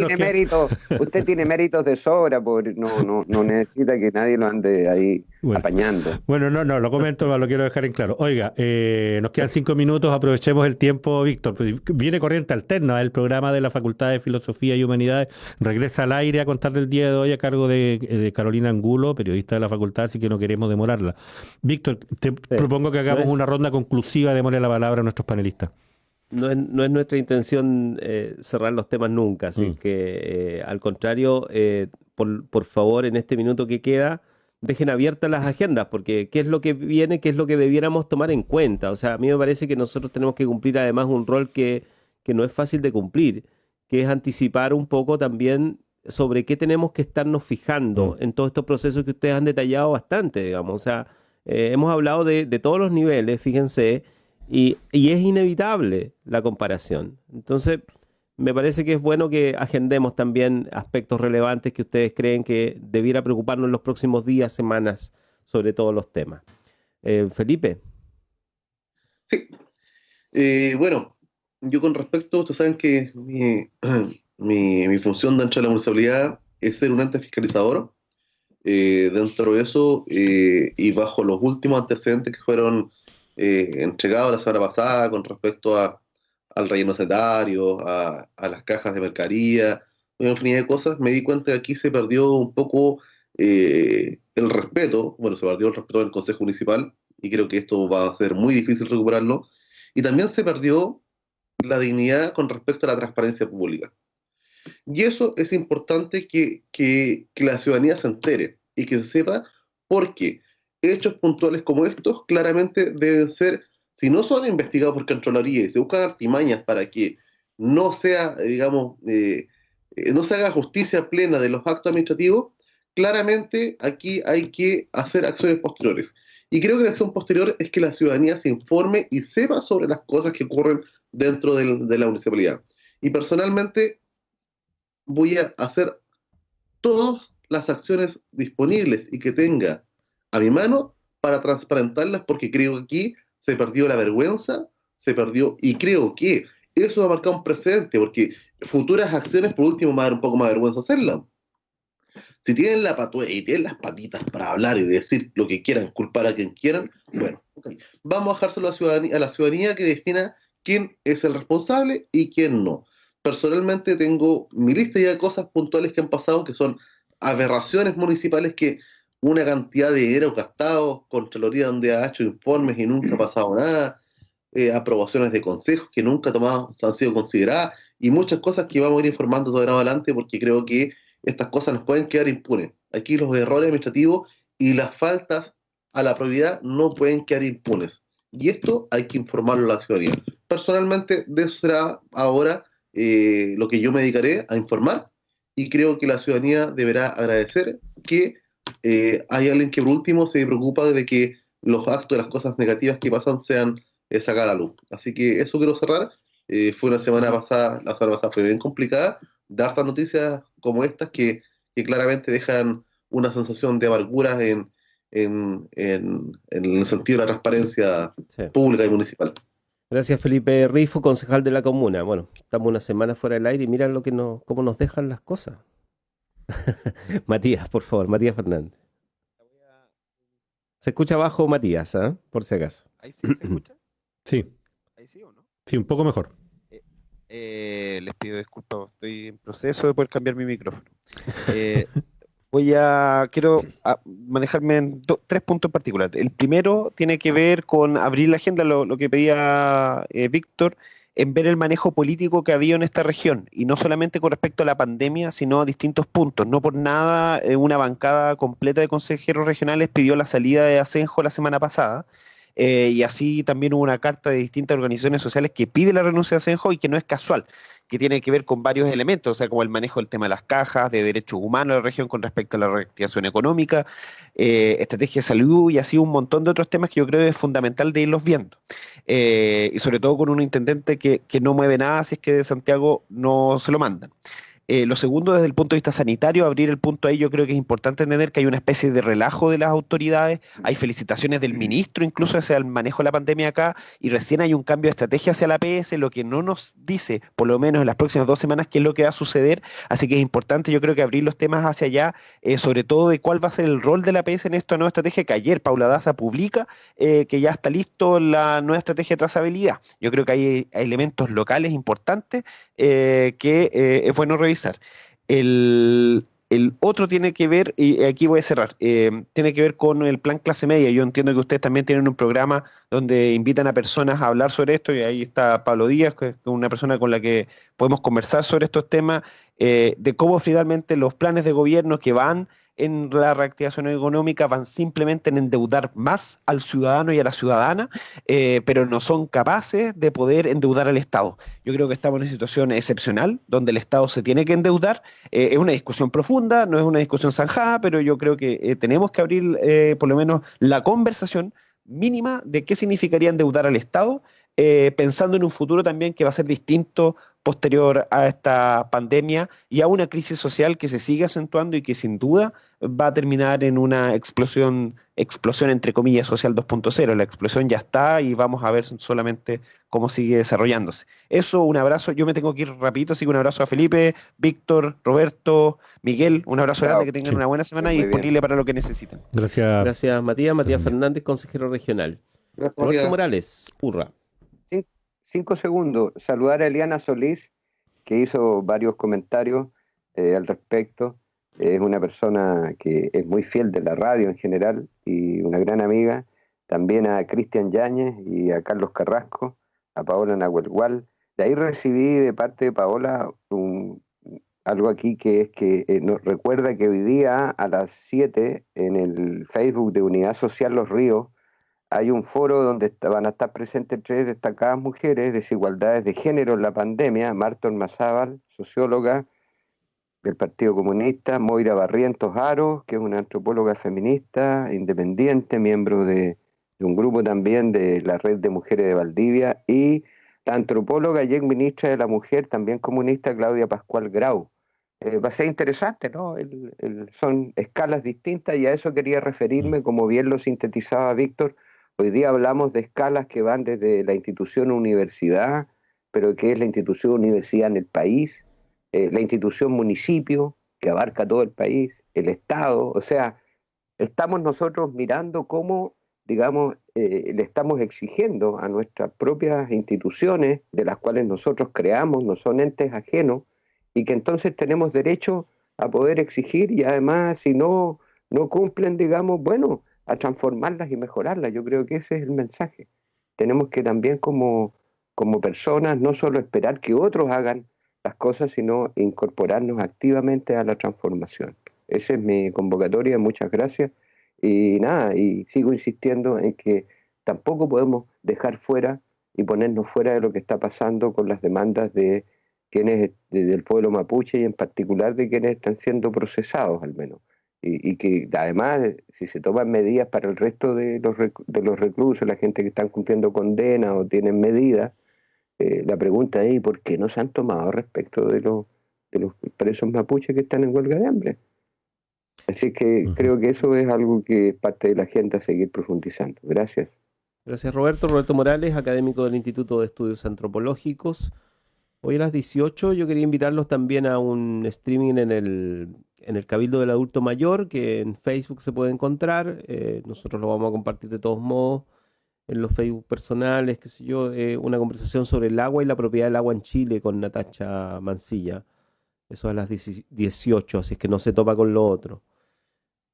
Usted tiene méritos de sobra, no necesita que nadie lo ande ahí apañando. Bueno, no, lo comento, lo quiero dejar en claro. Oiga, nos quedan 5 minutos, aprovechemos el tiempo, Víctor. Viene corriente alterna, el programa de la Facultad de Filosofía y Humanidades regresa al aire a contar del día de hoy a cargo de Carolina Angulo, periodista de la facultad, así que no queremos demorarla. Víctor, te propongo que hagamos una ronda conclusiva, démosle la palabra a nuestros panelistas. No es nuestra intención cerrar los temas nunca, así que al contrario, por favor, en este minuto que queda, dejen abiertas las agendas, porque qué es lo que viene, qué es lo que debiéramos tomar en cuenta. O sea, a mí me parece que nosotros tenemos que cumplir además un rol que no es fácil de cumplir, que es anticipar un poco también sobre qué tenemos que estarnos fijando en todos estos procesos que ustedes han detallado bastante, digamos. O sea, hemos hablado de todos los niveles, fíjense, y es inevitable la comparación. Entonces, me parece que es bueno que agendemos también aspectos relevantes que ustedes creen que debiera preocuparnos en los próximos días, semanas, sobre todos los temas. Felipe. Sí. Bueno, yo con respecto, ustedes saben que mi función dentro de la municipalidad es ser un ente fiscalizador. Dentro de eso, y bajo los últimos antecedentes que fueron entregados la semana pasada con respecto al relleno sanitario, a las cajas de mercadería, una infinidad de cosas, me di cuenta que aquí se perdió un poco el respeto. Bueno, se perdió el respeto del Consejo Municipal y creo que esto va a ser muy difícil recuperarlo. Y también se perdió la dignidad con respecto a la transparencia pública. Y eso es importante que la ciudadanía se entere y que se sepa, porque hechos puntuales como estos claramente deben ser, si no son investigados por Contraloría y se buscan artimañas para que no sea, digamos, no se haga justicia plena de los actos administrativos, claramente aquí hay que hacer acciones posteriores. Y creo que la acción posterior es que la ciudadanía se informe y sepa sobre las cosas que ocurren dentro de la municipalidad. Y personalmente voy a hacer todas las acciones disponibles y que tenga a mi mano para transparentarlas, porque creo que aquí se perdió la vergüenza, se perdió, y creo que eso va a marcar un precedente, porque futuras acciones, por último, va a dar un poco más vergüenza hacerlas. Si tienen la patuela y tienen las patitas para hablar y decir lo que quieran, culpar a quien quieran, bueno, okay. Vamos a dejárselo a la ciudadanía que defina quién es el responsable y quién no. Personalmente tengo mi lista ya de cosas puntuales que han pasado, que son aberraciones municipales, que una cantidad de dinero gastado, Contraloría donde ha hecho informes y nunca ha pasado nada, aprobaciones de consejos que nunca han sido consideradas, y muchas cosas que vamos a ir informando de ahora adelante, porque creo que estas cosas nos pueden quedar impunes. Aquí los errores administrativos y las faltas a la probidad no pueden quedar impunes. Y esto hay que informarlo a la ciudadanía. Personalmente, de eso será ahora lo que yo me dedicaré a informar, y creo que la ciudadanía deberá agradecer que hay alguien que por último se preocupa de que los actos, las cosas negativas que pasan sean sacadas a la luz. Así que eso quiero cerrar. Fue una semana pasada, la semana pasada fue bien complicada, de hartas noticias como estas que claramente dejan una sensación de amargura en el sentido de la transparencia pública y municipal. Gracias, Felipe Rifo, concejal de la comuna. Bueno, estamos una semana fuera del aire y mira cómo nos dejan las cosas. Matías, por favor, Matías Fernández. Se escucha abajo, Matías, por si acaso. ¿Ahí sí se escucha? Sí. ¿Ahí sí o no? Sí, un poco mejor. Les pido disculpas, estoy en proceso de poder cambiar mi micrófono. Eh, quiero manejarme en tres puntos en particular. El primero tiene que ver con abrir la agenda, lo que pedía Víctor, en ver el manejo político que había en esta región, y no solamente con respecto a la pandemia, sino a distintos puntos. No por nada, una bancada completa de consejeros regionales pidió la salida de Asenjo la semana pasada. Y así también hubo una carta de distintas organizaciones sociales que pide la renuncia de Asenjo, y que no es casual, que tiene que ver con varios elementos, o sea, como el manejo del tema de las cajas, de derechos humanos de la región con respecto a la reactivación económica, estrategia de salud, y así un montón de otros temas que yo creo es fundamental de irlos viendo. Y sobre todo con un intendente que no mueve nada si es que de Santiago no se lo mandan. Lo segundo, desde el punto de vista sanitario, abrir el punto ahí, yo creo que es importante entender que hay una especie de relajo de las autoridades, hay felicitaciones del ministro incluso hacia el manejo de la pandemia acá, y recién hay un cambio de estrategia hacia la APS, lo que no nos dice, por lo menos en las próximas 2 semanas, qué es lo que va a suceder. Así que es importante, yo creo que abrir los temas hacia allá, sobre todo de cuál va a ser el rol de la APS en esta nueva estrategia, que ayer Paula Daza publica, que ya está listo la nueva estrategia de trazabilidad. Yo creo que hay elementos locales importantes que es bueno revisar. El otro tiene que ver, y aquí voy a cerrar, tiene que ver con el plan clase media. Yo entiendo que ustedes también tienen un programa donde invitan a personas a hablar sobre esto, y ahí está Pablo Díaz, que es una persona con la que podemos conversar sobre estos temas, de cómo finalmente los planes de gobierno que van en la reactivación económica van simplemente en endeudar más al ciudadano y a la ciudadana, pero no son capaces de poder endeudar al Estado. Yo creo que estamos en una situación excepcional donde el Estado se tiene que endeudar. Es una discusión profunda, no es una discusión zanjada, pero yo creo que tenemos que abrir por lo menos la conversación mínima de qué significaría endeudar al Estado, pensando en un futuro también que va a ser distinto posterior a esta pandemia y a una crisis social que se sigue acentuando y que sin duda va a terminar en una explosión entre comillas social 2.0. La explosión ya está y vamos a ver solamente cómo sigue desarrollándose. Eso, un abrazo. Yo me tengo que ir rapidito, así que un abrazo a Felipe, Víctor, Roberto, Miguel. Un abrazo grande, que tengan una buena semana y disponible para lo que necesiten. Gracias. Gracias, Matías. Matías Fernández, consejero regional. Gracias, Roberto Matías. Morales, Urra. 5 segundos. Saludar a Eliana Solís, que hizo varios comentarios al respecto. Es una persona que es muy fiel de la radio en general y una gran amiga. También a Cristian Yáñez y a Carlos Carrasco, a Paola Nahuelgual. De ahí recibí de parte de Paola algo aquí, que es que nos recuerda que hoy día a las 7 en el Facebook de Unidad Social Los Ríos hay un foro donde van a estar presentes 3 destacadas mujeres: desigualdades de género en la pandemia, Marta Ormazábal, socióloga del Partido Comunista; Moira Barrientos Aro, que es una antropóloga feminista, independiente, miembro de un grupo también de la Red de Mujeres de Valdivia; y la antropóloga y ex ministra de la Mujer, también comunista, Claudia Pascual Grau. Va a ser interesante, ¿no? Son escalas distintas, y a eso quería referirme, como bien lo sintetizaba Víctor. Hoy día hablamos de escalas que van desde la institución universidad, pero ¿qué es la institución universidad en el país? La institución municipio, que abarca todo el país, el Estado. O sea, estamos nosotros mirando cómo, digamos, le estamos exigiendo a nuestras propias instituciones, de las cuales nosotros creamos, no son entes ajenos, y que entonces tenemos derecho a poder exigir, y además, si no cumplen, digamos, bueno, a transformarlas y mejorarlas. Yo creo que ese es el mensaje. Tenemos que también como personas no solo esperar que otros hagan las cosas, sino incorporarnos activamente a la transformación. Esa es mi convocatoria, muchas gracias. Y nada, y sigo insistiendo en que tampoco podemos dejar fuera y ponernos fuera de lo que está pasando con las demandas de quienes, del pueblo mapuche, y en particular de quienes están siendo procesados al menos. Y que además, si se toman medidas para el resto de los reclusos, la gente que están cumpliendo condena o tienen medidas, la pregunta es: ¿por qué no se han tomado respecto de los presos mapuches que están en huelga de hambre? Así que creo que eso es algo que es parte de la agenda a seguir profundizando. Gracias. Gracias, Roberto. Roberto Morales, académico del Instituto de Estudios Antropológicos. Hoy a las 18 yo quería invitarlos también a un streaming en el Cabildo del Adulto Mayor, que en Facebook se puede encontrar. Nosotros lo vamos a compartir de todos modos. en los Facebook personales, qué sé yo, una conversación sobre el agua y la propiedad del agua en Chile con Natacha Mancilla. Eso a las 18, así es que no se topa con lo otro.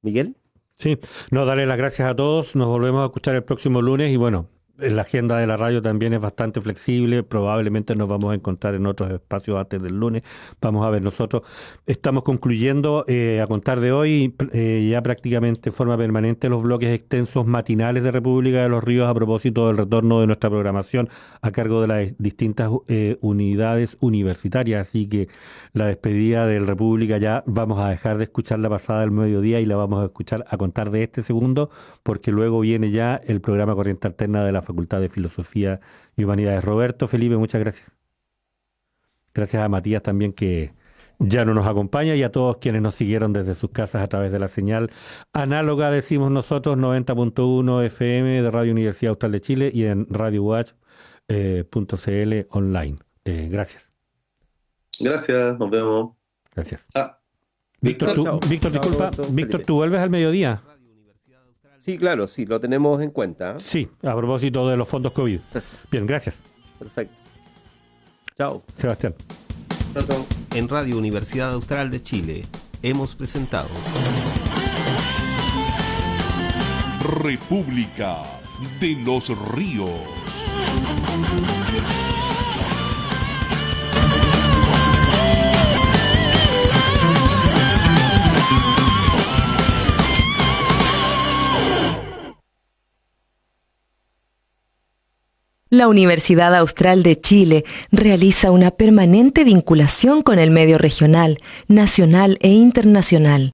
¿Miguel? Sí, no, darle las gracias a todos. Nos volvemos a escuchar el próximo lunes y bueno, la agenda de la radio también es bastante flexible. Probablemente nos vamos a encontrar en otros espacios antes del lunes. Vamos a ver, nosotros estamos concluyendo a contar de hoy ya prácticamente en forma permanente los bloques extensos matinales de República de los Ríos a propósito del retorno de nuestra programación a cargo de las distintas unidades universitarias. Así que la despedida del República ya vamos a dejar de escuchar la pasada del mediodía y la vamos a escuchar a contar de este segundo, porque luego viene ya el programa Corriente Alterna de la Facultad de Filosofía y Humanidades. Roberto, Felipe, muchas gracias. Gracias a Matías también, que ya no nos acompaña, y a todos quienes nos siguieron desde sus casas a través de la señal análoga, decimos nosotros, 90.1 FM de Radio Universidad Austral de Chile y en radiowatch.cl online. Gracias. Gracias, nos vemos. Gracias. Víctor, disculpa, Roberto, Víctor, Felipe. ¿tú vuelves al mediodía? Sí, claro, sí, lo tenemos en cuenta. Sí, a propósito de los fondos COVID. Bien, gracias. Perfecto. Chao. Sebastián. Chao, chao. En Radio Universidad Austral de Chile hemos presentado República de los Ríos. La Universidad Austral de Chile realiza una permanente vinculación con el medio regional, nacional e internacional.